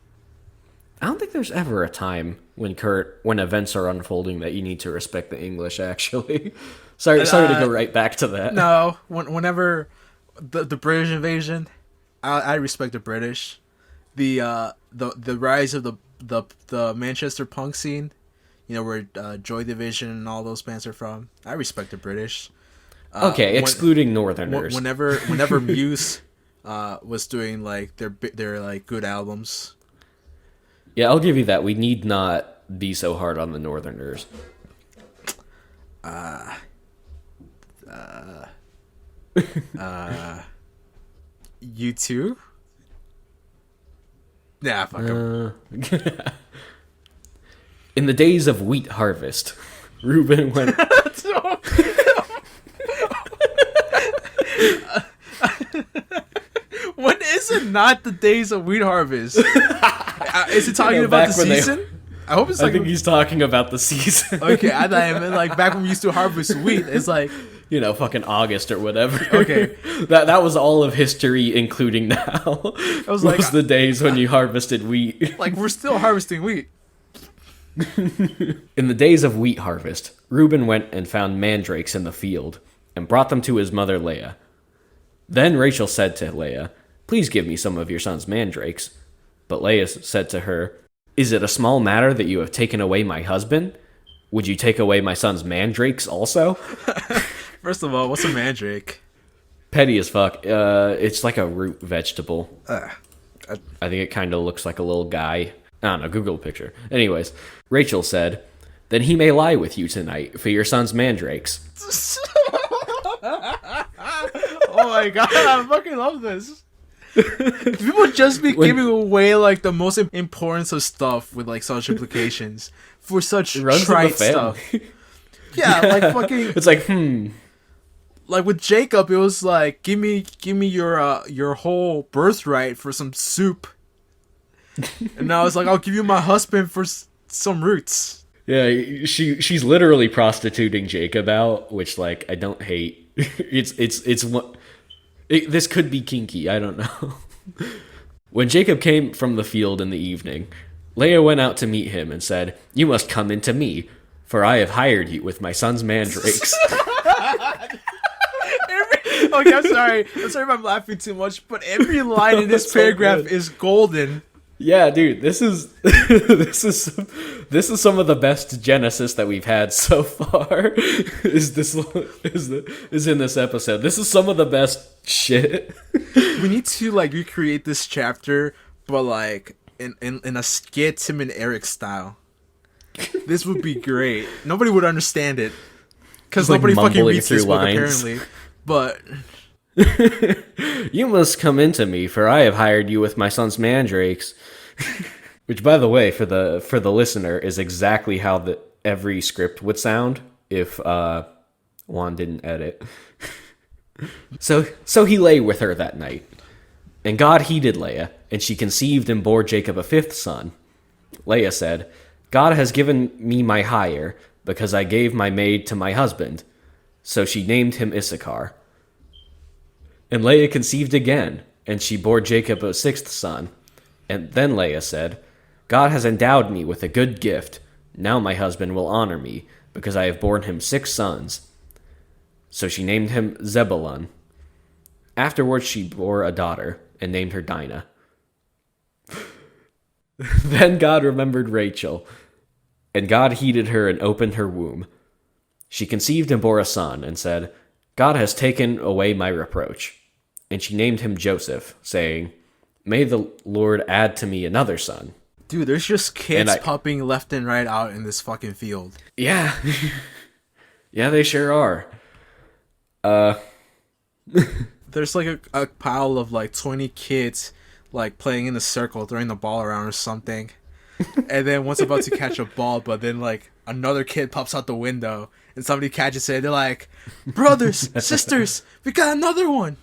Speaker 1: I don't think there's ever a time when events are unfolding that you need to respect the English. Actually, sorry to go right back to that.
Speaker 2: No, whenever the British invasion, I respect the British. The rise of the Manchester punk scene, you know, where Joy Division and all those bands are from. I respect the British.
Speaker 1: Okay, excluding Northerners.
Speaker 2: Whenever Muse was doing like their like good albums.
Speaker 1: Yeah, I'll give you that. We need not be so hard on the Northerners.
Speaker 2: You too? Nah, fuck 'em.
Speaker 1: In the days of wheat harvest, Reuben went...
Speaker 2: When is it not the days of wheat harvest? Is it talking about the season? I hope it's like...
Speaker 1: I think he's talking about the season.
Speaker 2: Okay, I thought it meant like back when we used to harvest wheat. It's like...
Speaker 1: You know, fucking August or whatever.
Speaker 2: Okay.
Speaker 1: That was all of history, including now. It was like the days when you harvested wheat.
Speaker 2: Like, we're still harvesting wheat.
Speaker 1: In the days of wheat harvest, Reuben went and found mandrakes in the field, and brought them to his mother Leah. Then Rachel said to Leah, please give me some of your son's mandrakes. But Leah said to her, is it a small matter that you have taken away my husband? Would you take away my son's mandrakes also?
Speaker 2: First of all, what's a mandrake?
Speaker 1: Petty as fuck. It's like a root vegetable. I think it kind of looks like a little guy. I don't know, Google a picture. Anyways, Rachel said, then he may lie with you tonight for your son's mandrakes.
Speaker 2: Oh my god, I fucking love this. People just be giving away like the most importance of stuff with like such implications for such trite stuff. Yeah, like fucking...
Speaker 1: It's like,
Speaker 2: Like with Jacob, it was like, give me your whole birthright for some soup. And now it's like, I'll give you my husband for some roots.
Speaker 1: Yeah, she's literally prostituting Jacob out, which like I don't hate. This could be kinky. I don't know. When Jacob came from the field in the evening, Leah went out to meet him and said, "You must come into me, for I have hired you with my son's mandrakes."
Speaker 2: Okay, I'm sorry if I'm laughing too much, but every line in this paragraph is golden.
Speaker 1: Yeah, dude, this is this is some of the best Genesis that we've had so far. Is in this episode. This is some of the best shit.
Speaker 2: We need to like recreate this chapter, but like in a skit Tim and Eric style. This would be great. Nobody would understand it because
Speaker 1: Like
Speaker 2: nobody fucking
Speaker 1: mumbling
Speaker 2: reads
Speaker 1: through
Speaker 2: this book
Speaker 1: lines.
Speaker 2: apparently. But
Speaker 1: You must come into me, for I have hired you with my son's mandrakes. Which, by the way, for the listener, is exactly how every script would sound if Juan didn't edit. So he lay with her that night, and God heeded Leah, and she conceived and bore Jacob a fifth son. Leah said, God has given me my hire, because I gave my maid to my husband. So she named him Issachar. And Leah conceived again, and she bore Jacob a sixth son. And then Leah said, God has endowed me with a good gift. Now my husband will honor me, because I have borne him 6 sons. So she named him Zebulun. Afterwards she bore a daughter, and named her Dinah. Then God remembered Rachel, and God heeded her and opened her womb. She conceived and bore a son, and said, God has taken away my reproach. And she named him Joseph, saying, May the Lord add to me another son.
Speaker 2: dude, there's just kids popping left and right out in this fucking field.
Speaker 1: Yeah. Yeah, they sure are.
Speaker 2: There's like a pile of like 20 kids like playing in a circle, throwing the ball around or something. And then one's about to catch a ball, but then like another kid pops out the window and somebody catches it. They're like, brothers, sisters, we got another one.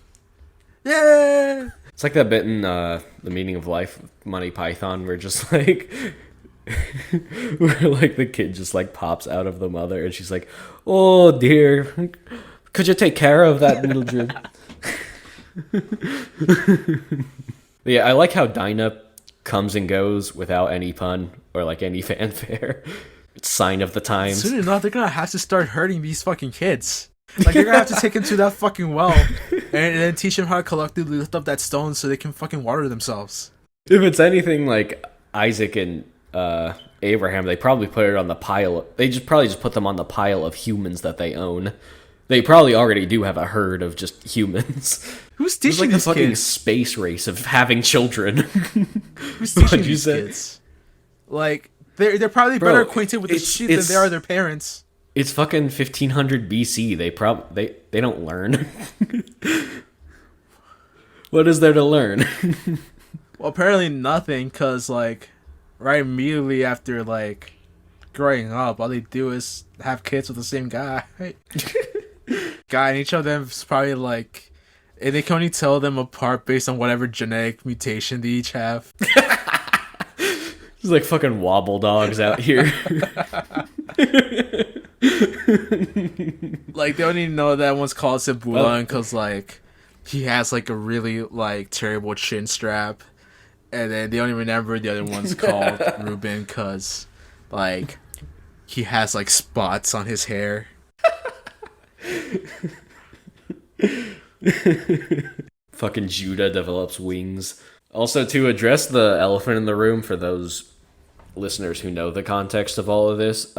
Speaker 2: Yeah.
Speaker 1: It's like that bit in The Meaning of Life, Monty Python, where just like, where like the kid just like pops out of the mother and she's like, oh dear, could you take care of that little drip? Yeah, I like how Dinah comes and goes without any pun or like any fanfare. It's sign of the times.
Speaker 2: Soon enough, they're gonna have to start hurting these fucking kids. Like, they're gonna have to take them to that fucking well and then teach them how to collectively lift up that stone so they can fucking water themselves.
Speaker 1: If it's anything like Isaac and Abraham, they probably put it on the pile. They probably just put them on the pile of humans that they own. They probably already do have a herd of just humans.
Speaker 2: Who's
Speaker 1: It's
Speaker 2: teaching
Speaker 1: like the
Speaker 2: these
Speaker 1: fucking
Speaker 2: kids?
Speaker 1: space race of having children.
Speaker 2: Who's teaching
Speaker 1: What'd you
Speaker 2: these
Speaker 1: say?
Speaker 2: kids? Like, they're probably
Speaker 1: Bro,
Speaker 2: better acquainted with the shit than they are their parents.
Speaker 1: It's fucking 1500 BC. They don't learn. What is there to learn?
Speaker 2: Well, apparently nothing, because, like, right immediately after, like, growing up, all they do is have kids with the same guy. And each of them is probably, like, and they can only tell them apart based on whatever genetic mutation they each have.
Speaker 1: There's like fucking wobble dogs out here.
Speaker 2: Like, they only know that one's called Zebulon because, like, he has, like, a really, like, terrible chin strap. And then they only remember the other one's called Reuben because, like, he has, like, spots on his hair.
Speaker 1: Fucking Judah develops wings. Also, to address the elephant in the room for those listeners who know the context of all of this,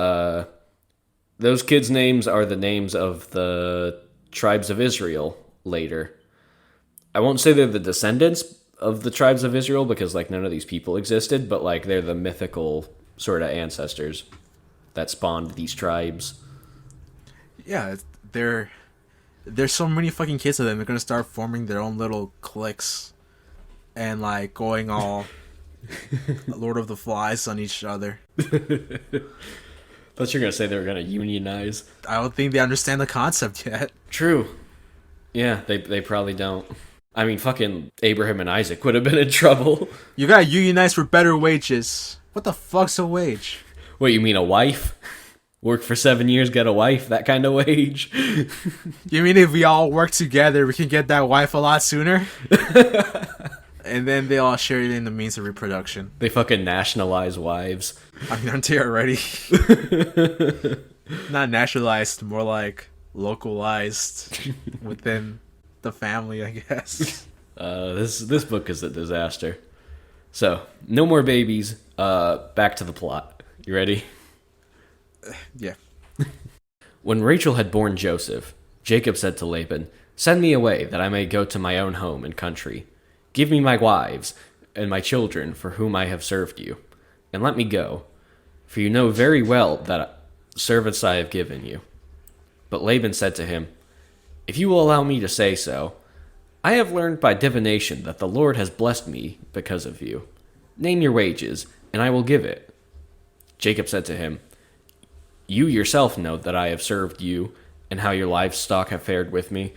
Speaker 1: those kids' names are the names of the tribes of Israel later. I won't say they're the descendants of the tribes of Israel because, like, none of these people existed, but, like, they're the mythical sort of ancestors that spawned these tribes.
Speaker 2: Yeah, there's so many fucking kids of them. They're gonna start forming their own little cliques and, like, going all Lord of the Flies on each other.
Speaker 1: Thought you were gonna say they were gonna unionize.
Speaker 2: I don't think they understand the concept yet.
Speaker 1: True. Yeah, they probably don't. I mean, fucking Abraham and Isaac would have been in trouble.
Speaker 2: You gotta unionize for better wages. What the fuck's a wage?
Speaker 1: What, you mean a wife? Work for 7 years, get a wife, that kind of wage?
Speaker 2: You mean if we all work together, we can get that wife a lot sooner? And then they all share it in the means of reproduction.
Speaker 1: They fucking nationalize wives.
Speaker 2: I mean, aren't they already? Not naturalized, more like localized within the family, I guess.
Speaker 1: This book is a disaster. So, no more babies. Back to the plot. You ready?
Speaker 2: Yeah.
Speaker 1: When Rachel had borne Joseph, Jacob said to Laban, "Send me away, that I may go to my own home and country. Give me my wives and my children, for whom I have served you, and let me go, for you know very well that servants I have given you." But Laban said to him, "If you will allow me to say so, I have learned by divination that the Lord has blessed me because of you. Name your wages, and I will give it." Jacob said to him, "You yourself know that I have served you, and how your livestock have fared with me.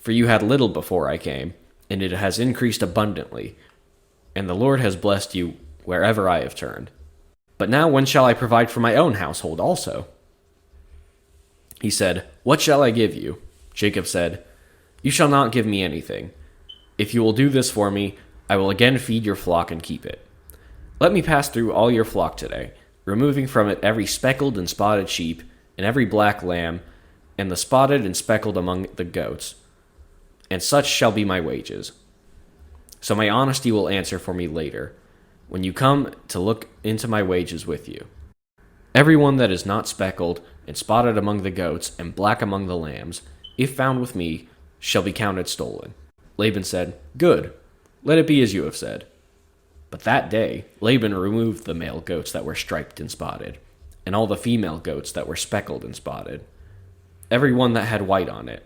Speaker 1: For you had little before I came, and it has increased abundantly, and the Lord has blessed you wherever I have turned. But now when shall I provide for my own household also?" He said, "What shall I give you?" Jacob said, "You shall not give me anything. If you will do this for me, I will again feed your flock and keep it. Let me pass through all your flock today, removing from it every speckled and spotted sheep, and every black lamb, and the spotted and speckled among the goats. And such shall be my wages. So my honesty will answer for me later, when you come to look into my wages with you. Every one that is not speckled and spotted among the goats and black among the lambs, if found with me, shall be counted stolen." Laban said, "Good, let it be as you have said." But that day Laban removed the male goats that were striped and spotted, and all the female goats that were speckled and spotted, every one that had white on it,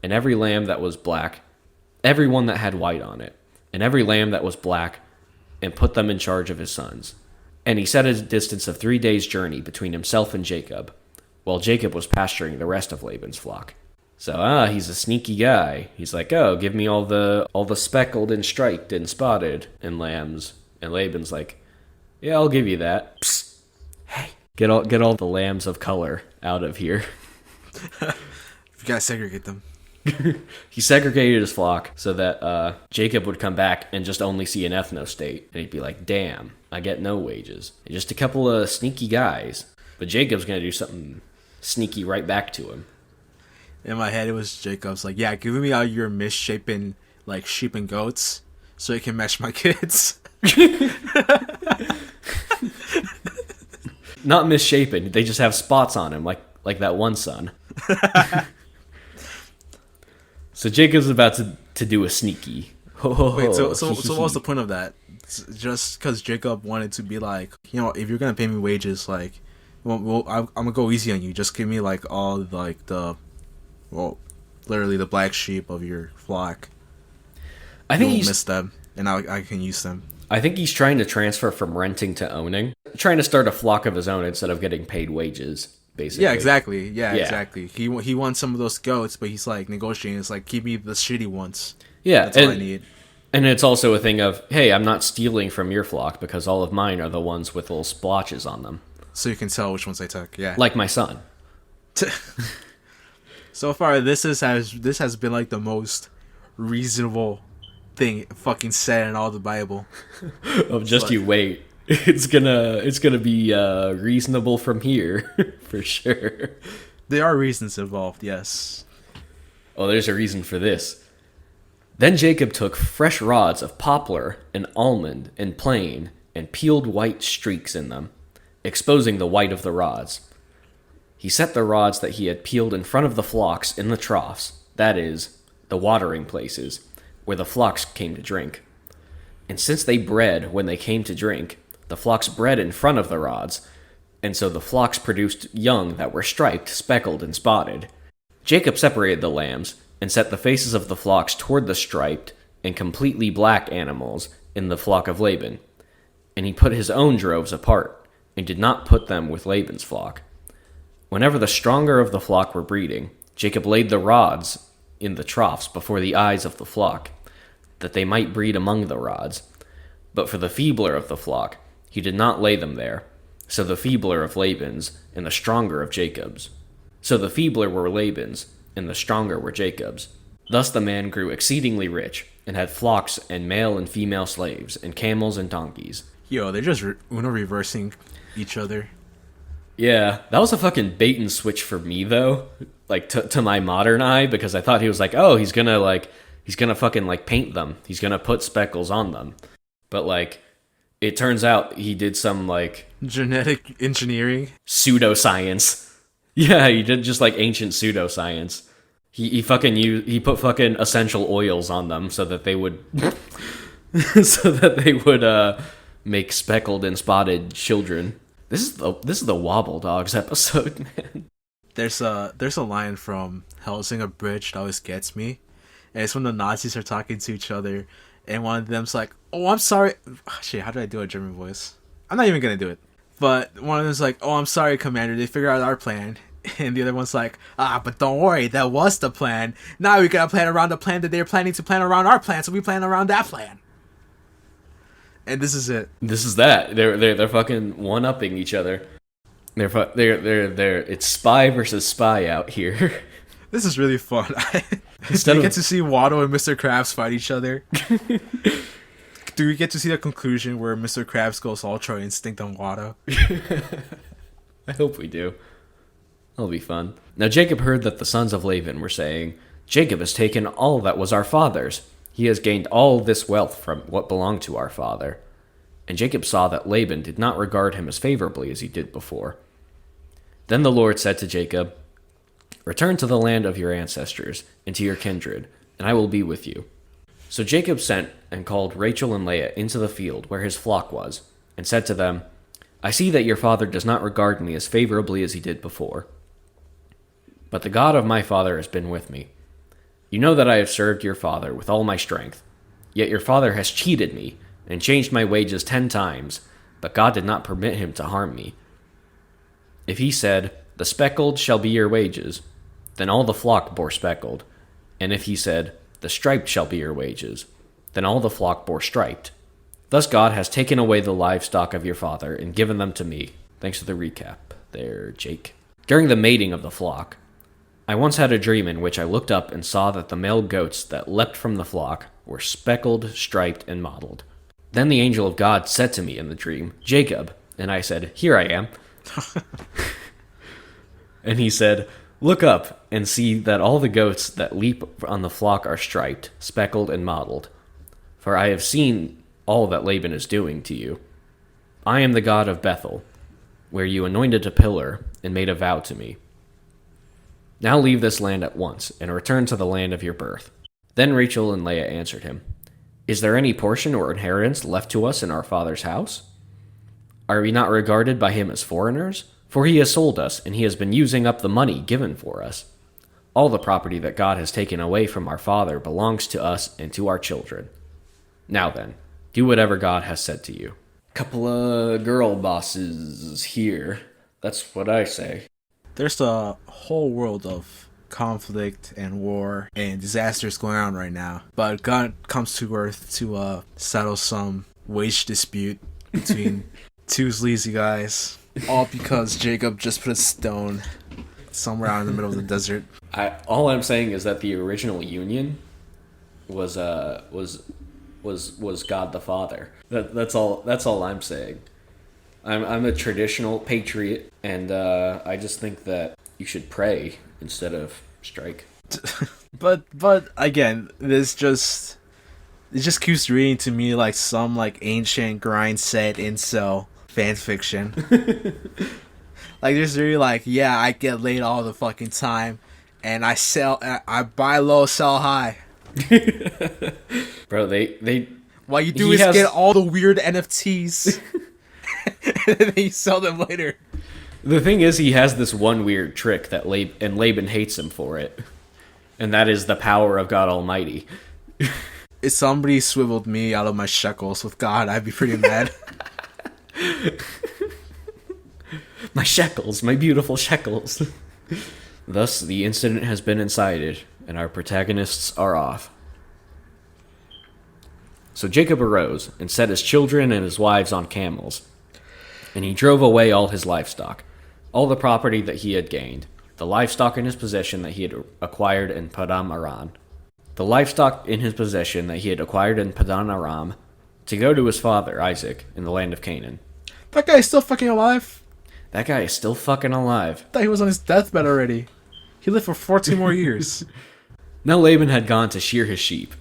Speaker 1: and every lamb that was black, every one that had white on it, and every lamb that was black, and put them in charge of his sons. And he set a distance of 3 days' journey between himself and Jacob, while Jacob was pasturing the rest of Laban's flock. So, he's a sneaky guy. He's like, "Oh, give me all the speckled and striped and spotted and lambs." And Laban's like, "Yeah, I'll give you that. Psst. Hey, get all the lambs of color out of here."
Speaker 2: You gotta segregate them.
Speaker 1: He segregated his flock so that Jacob would come back and just only see an ethno-state. And he'd be like, "Damn, I get no wages." And just a couple of sneaky guys. But Jacob's going to do something sneaky right back to him.
Speaker 2: In my head, it was Jacob's like, "Yeah, give me all your misshapen, like, sheep and goats so it can match my kids."
Speaker 1: Not misshapen. They just have spots on him, like that one son. So Jacob's about to do a sneaky.
Speaker 2: Wait, so what was the point of that? Just because Jacob wanted to be like, if you're gonna pay me wages, like, well, I'm gonna go easy on you. Just give me like all like literally the black sheep of your flock.
Speaker 1: I think he's
Speaker 2: miss them, and I can use them.
Speaker 1: I think he's trying to transfer from renting to owning, trying to start a flock of his own instead of getting paid wages. Basically.
Speaker 2: Yeah, exactly. Yeah, exactly. He wants some of those goats, but he's like negotiating. It's like, keep me the shitty ones.
Speaker 1: Yeah,
Speaker 2: that's all I need.
Speaker 1: And it's also a thing of, hey, I'm not stealing from your flock because all of mine are the ones with little splotches on them.
Speaker 2: So you can tell which ones I took. Yeah,
Speaker 1: like my son.
Speaker 2: So far, this has been like the most reasonable thing fucking said in all the Bible.
Speaker 1: You wait. It's gonna be reasonable from here for sure.
Speaker 2: There are reasons involved, yes.
Speaker 1: Oh, there's a reason for this. Then Jacob took fresh rods of poplar and almond and plane and peeled white streaks in them, exposing the white of the rods. He set the rods that he had peeled in front of the flocks in the troughs, that is, the watering places, where the flocks came to drink. And since they bred when they came to drink, the flocks bred in front of the rods, and so the flocks produced young that were striped, speckled, and spotted. Jacob separated the lambs, and set the faces of the flocks toward the striped and completely black animals in the flock of Laban. And he put his own droves apart, and did not put them with Laban's flock. Whenever the stronger of the flock were breeding, Jacob laid the rods in the troughs before the eyes of the flock, that they might breed among the rods. But for the feebler of the flock, he did not lay them there, so the feebler of Laban's, and the stronger of Jacob's. So the feebler were Laban's, and the stronger were Jacob's. Thus the man grew exceedingly rich, and had flocks and male and female slaves, and camels and donkeys.
Speaker 2: Yo, they're just reversing each other.
Speaker 1: Yeah, that was a fucking bait and switch for me, though, like, to my modern eye, because I thought he was like, oh, he's gonna fucking, like, paint them. He's gonna put speckles on them. But like, it turns out he did some like
Speaker 2: Genetic engineering.
Speaker 1: pseudoscience. Yeah, he did just like ancient pseudoscience. He put fucking essential oils on them so that they would make speckled and spotted children. This is the Wobble Dogs episode, man.
Speaker 2: There's a line from Hellsinger Bridge that always gets me, and it's when the Nazis are talking to each other, and one of them's like, "Oh, I'm sorry." Shit, how do I do a German voice? I'm not even gonna do it. But one of them's like, "Oh, I'm sorry, Commander. They figured out our plan." And the other one's like, but don't worry, that was the plan. Now we gotta plan around the plan that they're planning to plan around our plan, so we plan around that plan. And this is it.
Speaker 1: This is that. They're fucking one-upping each other. It's spy versus spy out here.
Speaker 2: This is really fun.
Speaker 1: Instead
Speaker 2: we get to see Watto and Mr. Krabs fight each other. Do we get to see the conclusion where Mr. Krabs goes Ultra Instinct on Watto?
Speaker 1: I hope we do. That'll be fun. Now Jacob heard that the sons of Laban were saying, "Jacob has taken all that was our father's. He has gained all this wealth from what belonged to our father." And Jacob saw that Laban did not regard him as favorably as he did before. Then the Lord said to Jacob, "Return to the land of your ancestors and to your kindred, and I will be with you." So Jacob sent and called Rachel and Leah into the field where his flock was, and said to them, "I see that your father does not regard me as favorably as he did before. But the God of my father has been with me. You know that I have served your father with all my strength. Yet your father has cheated me and changed my wages 10 times, but God did not permit him to harm me. If he said, 'The speckled shall be your wages,' then all the flock bore speckled. And if he said, 'The striped shall be your wages,' then all the flock bore striped. Thus God has taken away the livestock of your father and given them to me." Thanks for the recap there, Jake. "During the mating of the flock, I once had a dream in which I looked up and saw that the male goats that leapt from the flock were speckled, striped, and mottled. Then the angel of God said to me in the dream, 'Jacob,' and I said, 'Here I am.' And he said, 'Look up and see that all the goats that leap on the flock are striped, speckled, and mottled. For I have seen all that Laban is doing to you. I am the God of Bethel, where you anointed a pillar and made a vow to me. Now leave this land at once, and return to the land of your birth.' Then Rachel and Leah answered him, 'Is there any portion or inheritance left to us in our father's house? Are we not regarded by him as foreigners? For he has sold us, and he has been using up the money given for us. All the property that God has taken away from our father belongs to us and to our children. Now then, do whatever God has said to you.'" Couple of girl bosses here. That's what I say.
Speaker 2: There's a whole world of conflict and war and disasters going on right now. But God comes to Earth to settle some wage dispute between two sleazy guys. All because Jacob just put a stone somewhere out in the middle of the desert.
Speaker 1: All I'm saying is that the original union was God the Father. That's all I'm saying. I'm a traditional patriot, and I just think that you should pray instead of strike.
Speaker 2: But again, it just keeps reading to me like some like ancient grind set incel fan fiction. Like there's really like, yeah, I get laid all the fucking time, and I buy low, sell high.
Speaker 1: Bro, they
Speaker 2: what you do is get all the weird NFTs. And then you sell them later.
Speaker 1: The thing is, he has this one weird trick that Laban hates him for it, and that is the power of God Almighty.
Speaker 2: If somebody swiveled me out of my shekels with God, I'd be pretty mad.
Speaker 1: My shekels, my beautiful shekels. Thus, the incident has been incited, and our protagonists are off. So Jacob arose and set his children and his wives on camels, and he drove away all his livestock, all the property that he had gained, the livestock in his possession that he had acquired in Padan Aram. The livestock in his possession that he had acquired in Padan Aram, to go to his father, Isaac, in the land of Canaan.
Speaker 2: That guy is still fucking alive?
Speaker 1: That guy is still fucking alive.
Speaker 2: I thought he was on his deathbed already. He lived for 14 more years.
Speaker 1: Now Laban had gone to shear his sheep,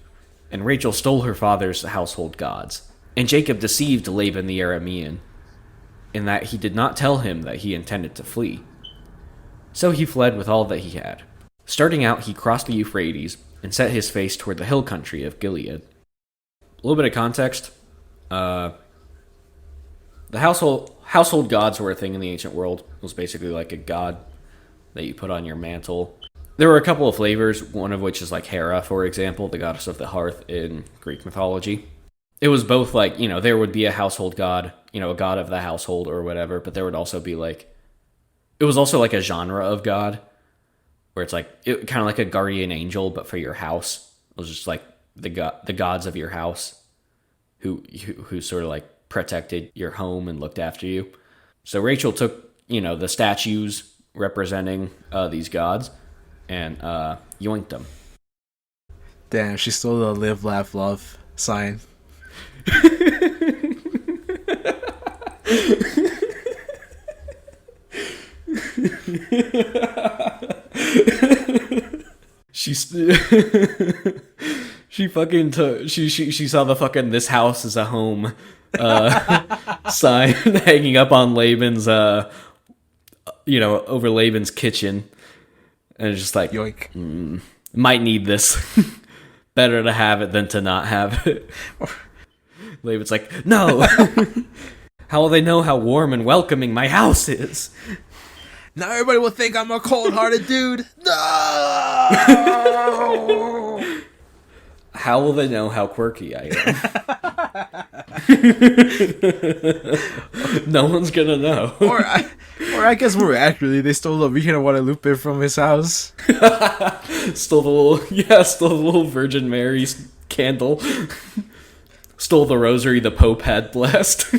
Speaker 1: and Rachel stole her father's household gods. And Jacob deceived Laban the Aramean, in that he did not tell him that he intended to flee. So he fled with all that he had. Starting out, he crossed the Euphrates and set his face toward the hill country of Gilead. A little bit of context. The household gods were a thing in the ancient world. It was basically like a god that you put on your mantle. There were a couple of flavors, one of which is like Hera, for example, the goddess of the hearth in Greek mythology. It was both like, there would be a household god, a god of the household or whatever, but there would also be like, it was also like a genre of god, where it's like, kind of like a guardian angel, but for your house. It was just like the gods of your house who sort of like protected your home and looked after you. So Rachel took, the statues representing these gods and yoinked them.
Speaker 2: Damn, she stole the live, laugh, love sign.
Speaker 1: She fucking took she saw the fucking "this house is a home" sign hanging up on Laban's over Laban's kitchen, and it's just like,
Speaker 2: yoink.
Speaker 1: Might need this. Better to have it than to not have it. Laban's like, no. How will they know how warm and welcoming my house is?
Speaker 2: Now everybody will think I'm a cold-hearted dude. No!
Speaker 1: How will they know how quirky I am? No one's gonna know.
Speaker 2: Or I guess more accurately, they stole the Virgen of Guadalupe from his house.
Speaker 1: Stole the little Virgin Mary's candle. Stole the rosary the Pope had blessed.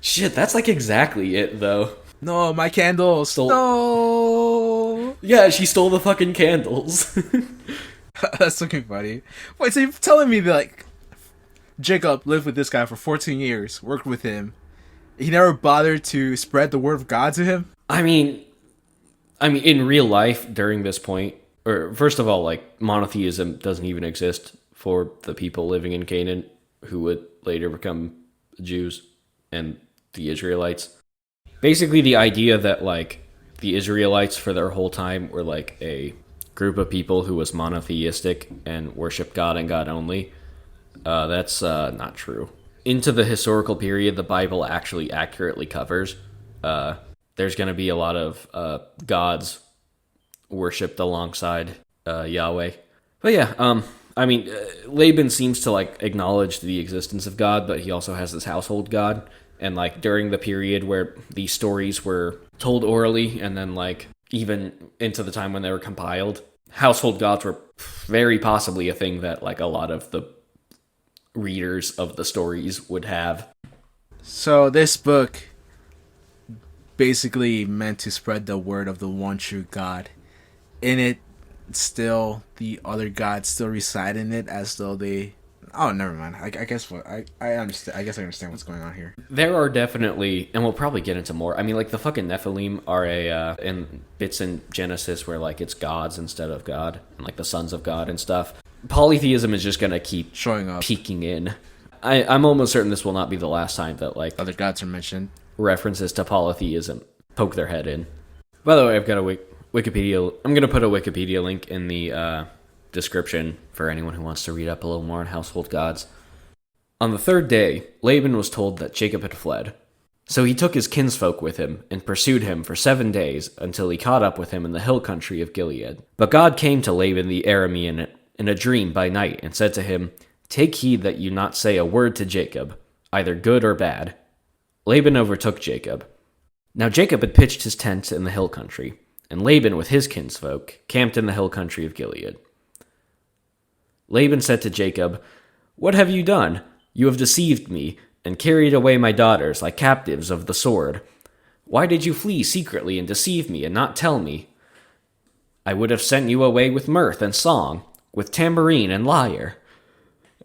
Speaker 1: Shit, that's like exactly it, though.
Speaker 2: No, my candles. No.
Speaker 1: Yeah, she stole the fucking candles.
Speaker 2: That's looking funny. Wait, so you're telling me that, like, Jacob lived with this guy for 14 years, worked with him. He never bothered to spread the word of God to him?
Speaker 1: I mean, in real life, during this point, or first of all, like, monotheism doesn't even exist for the people living in Canaan who would later become Jews and the Israelites. Basically, the idea that, like, the Israelites for their whole time were, like, a group of people who was monotheistic and worshiped God and God only, that's not true. Into the historical period the Bible actually accurately covers, there's going to be a lot of gods worshipped alongside Yahweh. But yeah, Laban seems to, like, acknowledge the existence of God, but he also has this household god. And, like, during the period where these stories were told orally, and then, like, even into the time when they were compiled, household gods were very possibly a thing that, like, a lot of the readers of the stories would have.
Speaker 2: So this book basically meant to spread the word of the one true God. In it, still, the other gods still reside in it as though they... Oh, never mind. I guess what I understand. I guess I understand what's going on here.
Speaker 1: There are definitely, and we'll probably get into more. I mean, like, the fucking Nephilim are in bits in Genesis where, like, it's gods instead of God, and, like, the sons of God and stuff. Polytheism is just gonna keep
Speaker 2: showing up,
Speaker 1: peeking in. I'm almost certain this will not be the last time that, like,
Speaker 2: other gods are mentioned.
Speaker 1: References to polytheism poke their head in. By the way, I've got a Wikipedia. I'm gonna put a Wikipedia link in the description for anyone who wants to read up a little more on household gods. On the third day, Laban was told that Jacob had fled. So he took his kinsfolk with him and pursued him for 7 days until he caught up with him in the hill country of Gilead. But God came to Laban the Aramean in a dream by night and said to him, "Take heed that you not say a word to Jacob, either good or bad." Laban overtook Jacob. Now Jacob had pitched his tent in the hill country, and Laban with his kinsfolk camped in the hill country of Gilead. Laban said to Jacob, "What have you done? You have deceived me, and carried away my daughters like captives of the sword. Why did you flee secretly and deceive me and not tell me? I would have sent you away with mirth and song, with tambourine and lyre.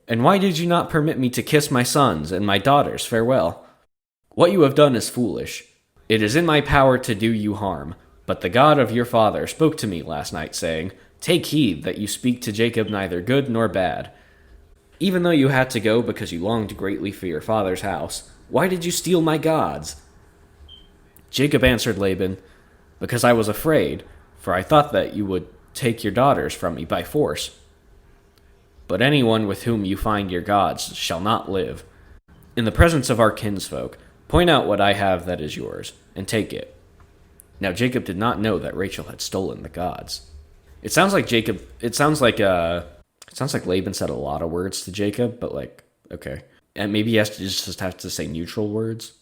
Speaker 1: And why did you not permit me to kiss my sons and my daughters farewell? What you have done is foolish. It is in my power to do you harm, but the God of your father spoke to me last night, saying, 'Take heed that you speak to Jacob neither good nor bad.' Even though you had to go because you longed greatly for your father's house, why did you steal my gods? Jacob answered Laban, because I was afraid, for I thought that you would take your daughters from me by force. But anyone with whom you find your gods shall not live. In the presence of our kinsfolk, point out what I have that is yours, and take it. Now Jacob did not know that Rachel had stolen the gods. It sounds like Laban said a lot of words to Jacob, but like, okay. And maybe he has to just have to say neutral words.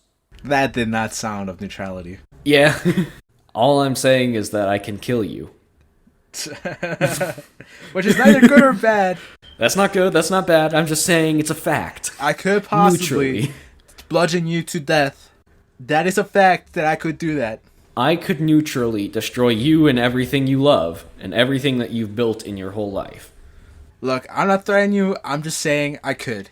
Speaker 2: That did not sound of neutrality.
Speaker 1: Yeah. All I'm saying is that I can kill you.
Speaker 2: Which is neither good or bad.
Speaker 1: That's not good, that's not bad. I'm just saying it's a fact.
Speaker 2: I could possibly bludgeon you to death. That is a fact that I could do that.
Speaker 1: I could neutrally destroy you and everything you love, and everything that you've built in your whole life.
Speaker 2: Look, I'm not threatening you, I'm just saying I could.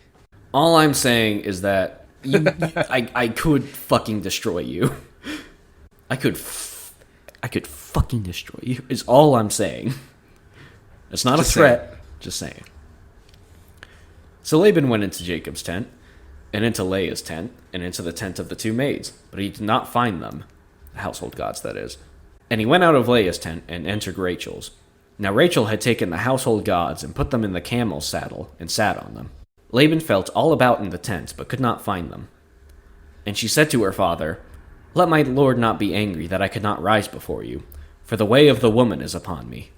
Speaker 1: All I'm saying is that I could fucking destroy you. I could fucking destroy you, is all I'm saying. It's not just a threat, just saying. So Laban went into Jacob's tent, and into Leah's tent, and into the tent of the two maids, but he did not find them, the household gods, that is. And he went out of Leah's tent and entered Rachel's. Now Rachel had taken the household gods and put them in the camel's saddle and sat on them. Laban felt all about in the tent, but could not find them. And she said to her father, "Let my lord not be angry that I could not rise before you, for the way of the woman is upon me."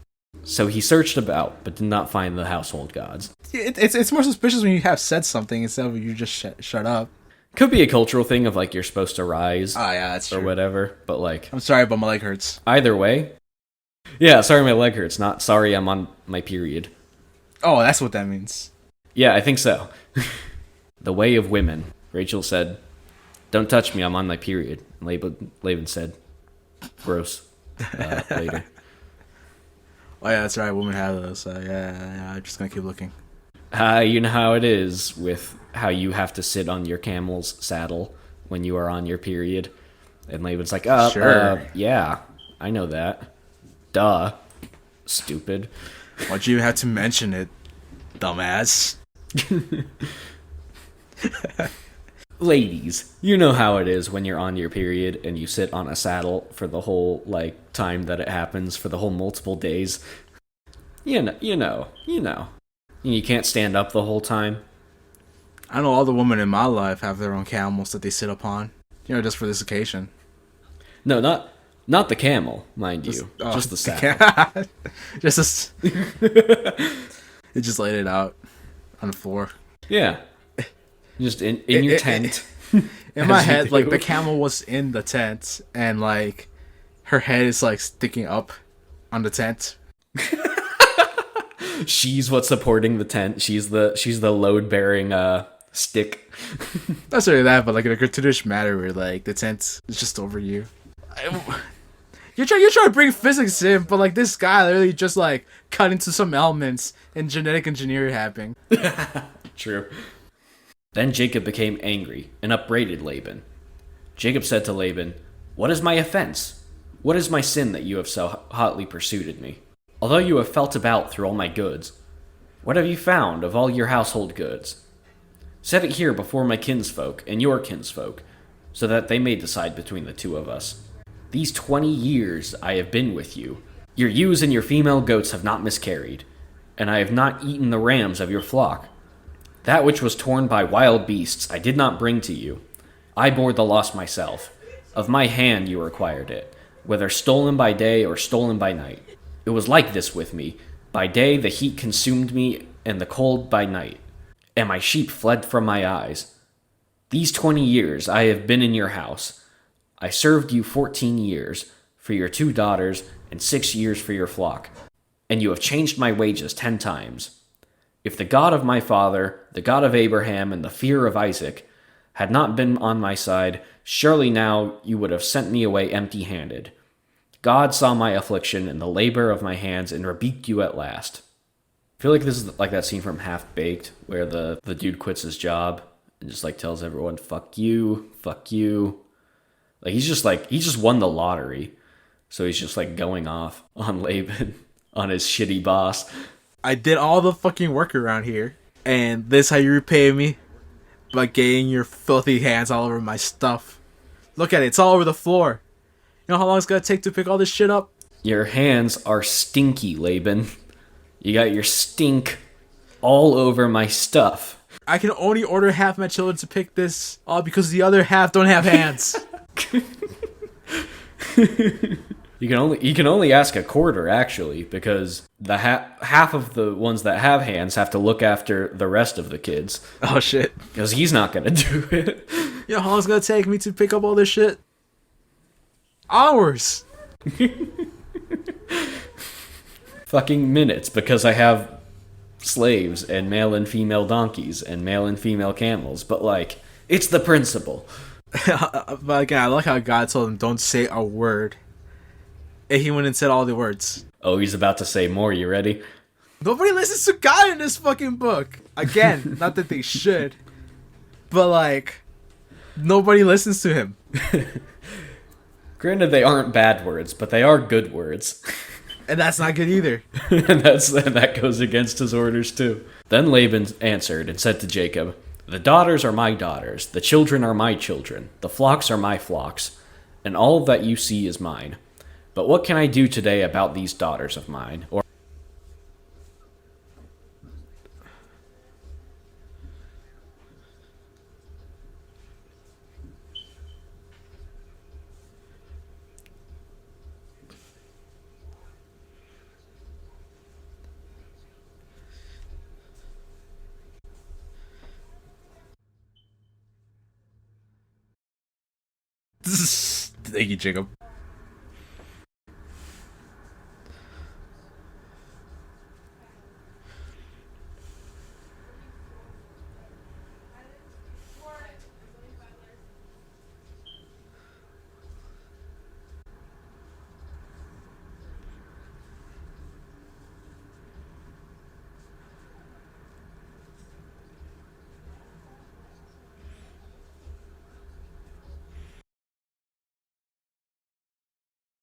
Speaker 1: So he searched about, but did not find the household gods.
Speaker 2: It's more suspicious when you have said something instead of you just shut up.
Speaker 1: Could be a cultural thing of like you're supposed to rise.
Speaker 2: Oh yeah, that's true.
Speaker 1: Or whatever, but like...
Speaker 2: I'm sorry, but my leg hurts.
Speaker 1: Either way. Yeah, sorry my leg hurts, not sorry I'm on my period.
Speaker 2: Oh, that's what that means.
Speaker 1: Yeah, I think so. The way of women. Rachel said, "Don't touch me, I'm on my period." Laban said, "Gross." Later.
Speaker 2: Oh yeah, that's right, women have those. Yeah, I'm just gonna keep looking.
Speaker 1: You know how it is with how you have to sit on your camel's saddle when you are on your period. And Laban's like,
Speaker 2: sure.
Speaker 1: Yeah, I know that. Duh. Stupid.
Speaker 2: Why'd you have to mention it, dumbass?
Speaker 1: Ladies, you know how it is when you're on your period and you sit on a saddle for the whole, like, time that it happens, for the whole multiple days. You know. And you can't stand up the whole time.
Speaker 2: I know all the women in my life have their own camels that they sit upon. Just for this occasion.
Speaker 1: No, not the camel, mind you. Just the saddle.
Speaker 2: It just laid it out on the floor.
Speaker 1: Yeah. Just in your tent.
Speaker 2: In my head, like, the camel was in the tent, and, like, her head is, like, sticking up on the tent.
Speaker 1: She's what's supporting the tent. She's the load-bearing stick.
Speaker 2: Not really that, but, like, in a gratuitous matter where, like, the tent is just over you. You're trying to bring physics in, but, like, this guy literally just, like, cut into some elements and genetic engineering happening.
Speaker 1: True. Then Jacob became angry and upbraided Laban. Jacob said to Laban, "What is my offense? What is my sin that you have so hotly pursued me? Although you have felt about through all my goods, what have you found of all your household goods? Set it here before my kinsfolk and your kinsfolk, so that they may decide between the two of us. These 20 years I have been with you. Your ewes and your female goats have not miscarried, and I have not eaten the rams of your flock. That which was torn by wild beasts I did not bring to you. I bore the loss myself. Of my hand you acquired it, whether stolen by day or stolen by night. It was like this with me. By day the heat consumed me, and the cold by night. And my sheep fled from my eyes. These 20 years I have been in your house. I served you 14 years, for your 2 daughters, and 6 years for your flock. And you have changed my wages 10 times. If the God of my father, the God of Abraham, and the fear of Isaac, had not been on my side, surely now you would have sent me away empty-handed. God saw my affliction and the labor of my hands and rebuked you at last." I feel like this is like that scene from Half-Baked where the dude quits his job and just like tells everyone, fuck you. Like he just won the lottery. So he's just like going off on Laban, on his shitty boss.
Speaker 2: I did all the fucking work around here, And this how you repay me? By getting your filthy hands all over my stuff. Look at it, it's all over the floor. You know how long it's gonna take to pick all this shit up?
Speaker 1: Your hands are stinky, Laban. You got your stink all over my stuff.
Speaker 2: I can only order half my children to pick this all because the other half don't have hands.
Speaker 1: You can only ask a quarter, actually, because the half of the ones that have hands have to look after the rest of the kids.
Speaker 2: Oh shit.
Speaker 1: Because he's not gonna do it.
Speaker 2: You know how long it's gonna take me to pick up all this shit? Hours.
Speaker 1: Fucking minutes, because I have slaves and male and female donkeys and male and female camels. But, like, it's the principle.
Speaker 2: But again, I like how God told him, don't say a word. And he went and said all the words.
Speaker 1: Oh, he's about to say more. You ready?
Speaker 2: Nobody listens to God in this fucking book. Again, not that they should. But, like, nobody listens to him.
Speaker 1: Granted, they aren't bad words, but they are good words.
Speaker 2: And that's not good either.
Speaker 1: And that goes against his orders, too. Then Laban answered and said to Jacob, the daughters are my daughters, the children are my children, the flocks are my flocks, and all that you see is mine. But what can I do today about these daughters of mine?
Speaker 2: Thank you, Jacob.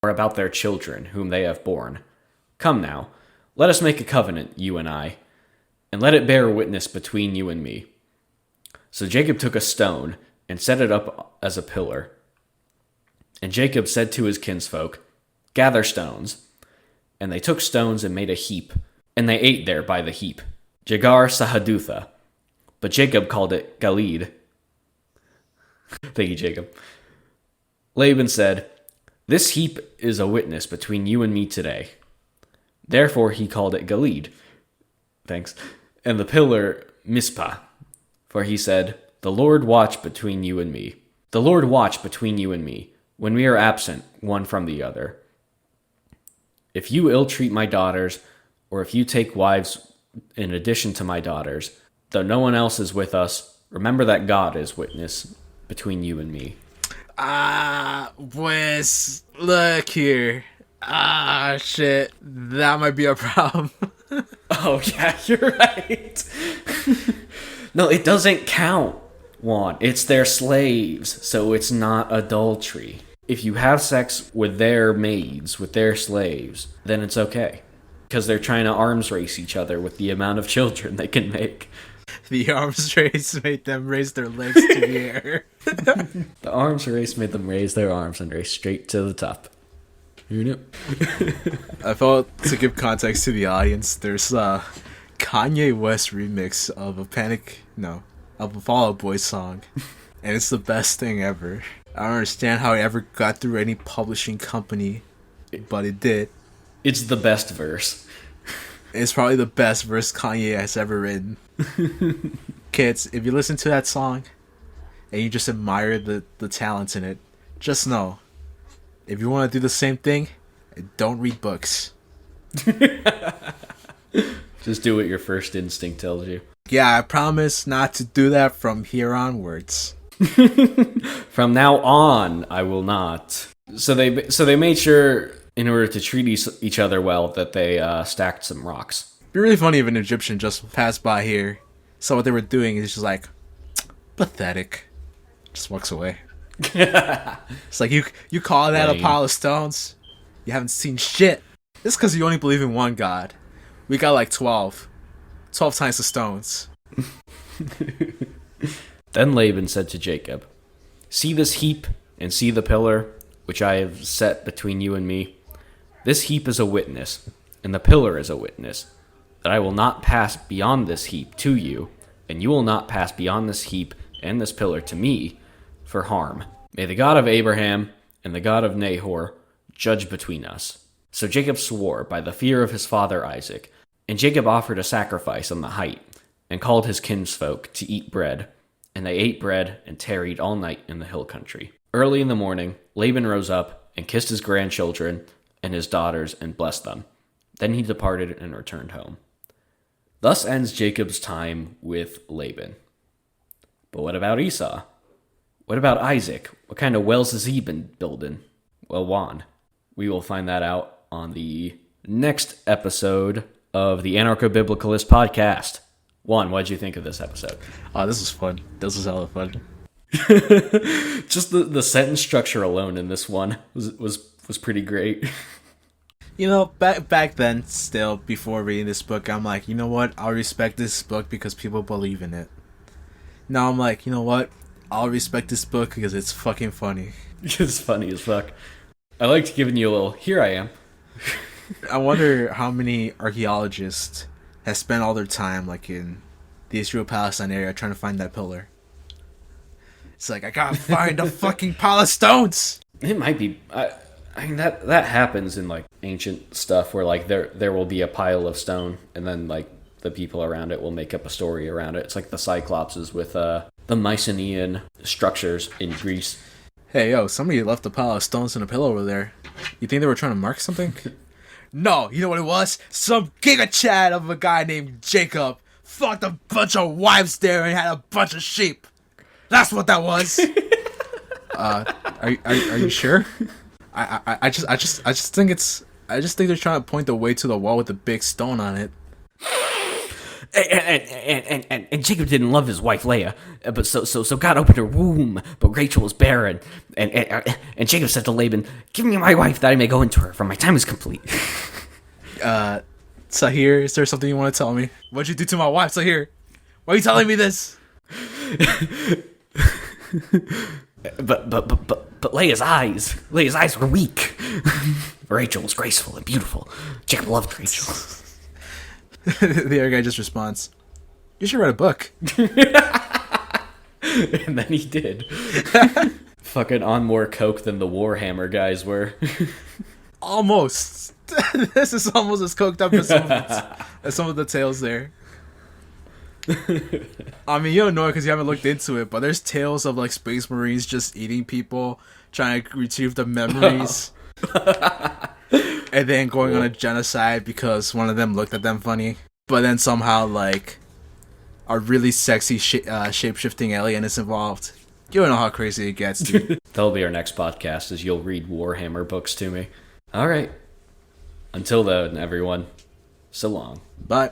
Speaker 1: Or about their children, whom they have borne. Come now, let us make a covenant, you and I, and let it bear witness between you and me. So Jacob took a stone and set it up as a pillar. And Jacob said to his kinsfolk, gather stones. And they took stones and made a heap, and they ate there by the heap, Jagar Sahadutha. But Jacob called it Galid. Thank you, Jacob. Laban said, this heap is a witness between you and me today. Therefore he called it Galid. Thanks. And the pillar Mizpah. For he said, the Lord watch between you and me. The Lord watch between you and me, when we are absent one from the other. If you ill-treat my daughters, or if you take wives in addition to my daughters, though no one else is with us, remember that God is witness between you and me.
Speaker 2: Pues, look here. Shit. That might be a problem.
Speaker 1: Oh, yeah, you're right. No, it doesn't count, Juan. It's their slaves, so it's not adultery. If you have sex with their maids, with their slaves, then it's okay. Because they're trying to arms race each other with the amount of children they can make.
Speaker 2: The arms race made them raise their legs to the air.
Speaker 1: The arms race made them raise their arms and race straight to the top. Who knew?
Speaker 2: I felt to give context to the audience, there's a Kanye West remix of of a Fall Out Boy song. And it's the best thing ever. I don't understand how it ever got through any publishing company, but it did.
Speaker 1: It's the best verse.
Speaker 2: It's probably the best verse Kanye has ever written. Kids, if you listen to that song and you just admire the talent in it, just know, if you want to do the same thing, don't read books.
Speaker 1: Just do what your first instinct tells you.
Speaker 2: Yeah, I promise not to do that from here onwards.
Speaker 1: From now on, I will not. So they made sure, in order to treat each other well, that they stacked some rocks.
Speaker 2: It'd be really funny if an Egyptian just passed by here, saw what they were doing, and he's just like, pathetic. Just walks away. It's like, you call that a pile of stones? You haven't seen shit. It's because you only believe in one God. We got like 12. 12 times the stones.
Speaker 1: Then Laban said to Jacob, "See this heap and see the pillar which I have set between you and me? This heap is a witness, and the pillar is a witness, that I will not pass beyond this heap to you, and you will not pass beyond this heap and this pillar to me for harm. May the God of Abraham and the God of Nahor judge between us." So Jacob swore by the fear of his father Isaac, and Jacob offered a sacrifice on the height, and called his kinsfolk to eat bread. And they ate bread and tarried all night in the hill country. Early in the morning, Laban rose up and kissed his grandchildren and his daughters and blessed them. Then he departed and returned home. Thus ends Jacob's time with Laban. But what about Esau? What about Isaac? What kind of wells has he been building? Well, Juan, we will find that out on the next episode of the Anarcho-Biblicalist podcast. Juan, what did you think of this episode?
Speaker 2: Oh, this was fun. This was hella fun.
Speaker 1: Just the sentence structure alone in this one was pretty great.
Speaker 2: You know, back then, still, before reading this book, I'm like, you know what? I'll respect this book because people believe in it. Now I'm like, you know what? I'll respect this book because it's fucking funny.
Speaker 1: It's funny as fuck. I liked giving you a little, here I am.
Speaker 2: I wonder how many archaeologists have spent all their time, like, in the Israel-Palestine area trying to find that pillar. It's like, I gotta find the fucking pile of stones!
Speaker 1: It might be... I mean, that happens in, like, ancient stuff where, like, there will be a pile of stone, and then, like, the people around it will make up a story around it. It's like the Cyclopses with the Mycenaean structures in Greece.
Speaker 2: Hey, yo, somebody left a pile of stones in a pillar over there. You think they were trying to mark something? No, you know what it was? Some giga chad of a guy named Jacob fucked a bunch of wives there and had a bunch of sheep. That's what that was. Are you sure? I just think they're trying to point the way to the wall with a big stone on it.
Speaker 1: And Jacob didn't love his wife Leah, but so God opened her womb, but Rachel was barren. And Jacob said to Laban, "Give me my wife that I may go into her, for my time is complete."
Speaker 2: Sahir, is there something you want to tell me? What'd you do to my wife, Sahir? Why are you telling me this?
Speaker 1: But Leah's eyes were weak. Rachel was graceful and beautiful. Jacob loved Rachel.
Speaker 2: The other guy just responds, "You should write a book."
Speaker 1: And then he did. Fucking on more coke than the Warhammer guys were.
Speaker 2: Almost. This is almost as coked up as some of the tales there. I mean, you don't know it because you haven't looked into it, but there's tales of, like, space marines just eating people, trying to retrieve the memories, and then going on a genocide because one of them looked at them funny. But then somehow, like, a really sexy shape-shifting alien is involved. You don't know how crazy it gets, dude.
Speaker 1: That'll be our next podcast, is you'll read Warhammer books to me. All right. Until then, everyone, so long.
Speaker 2: Bye.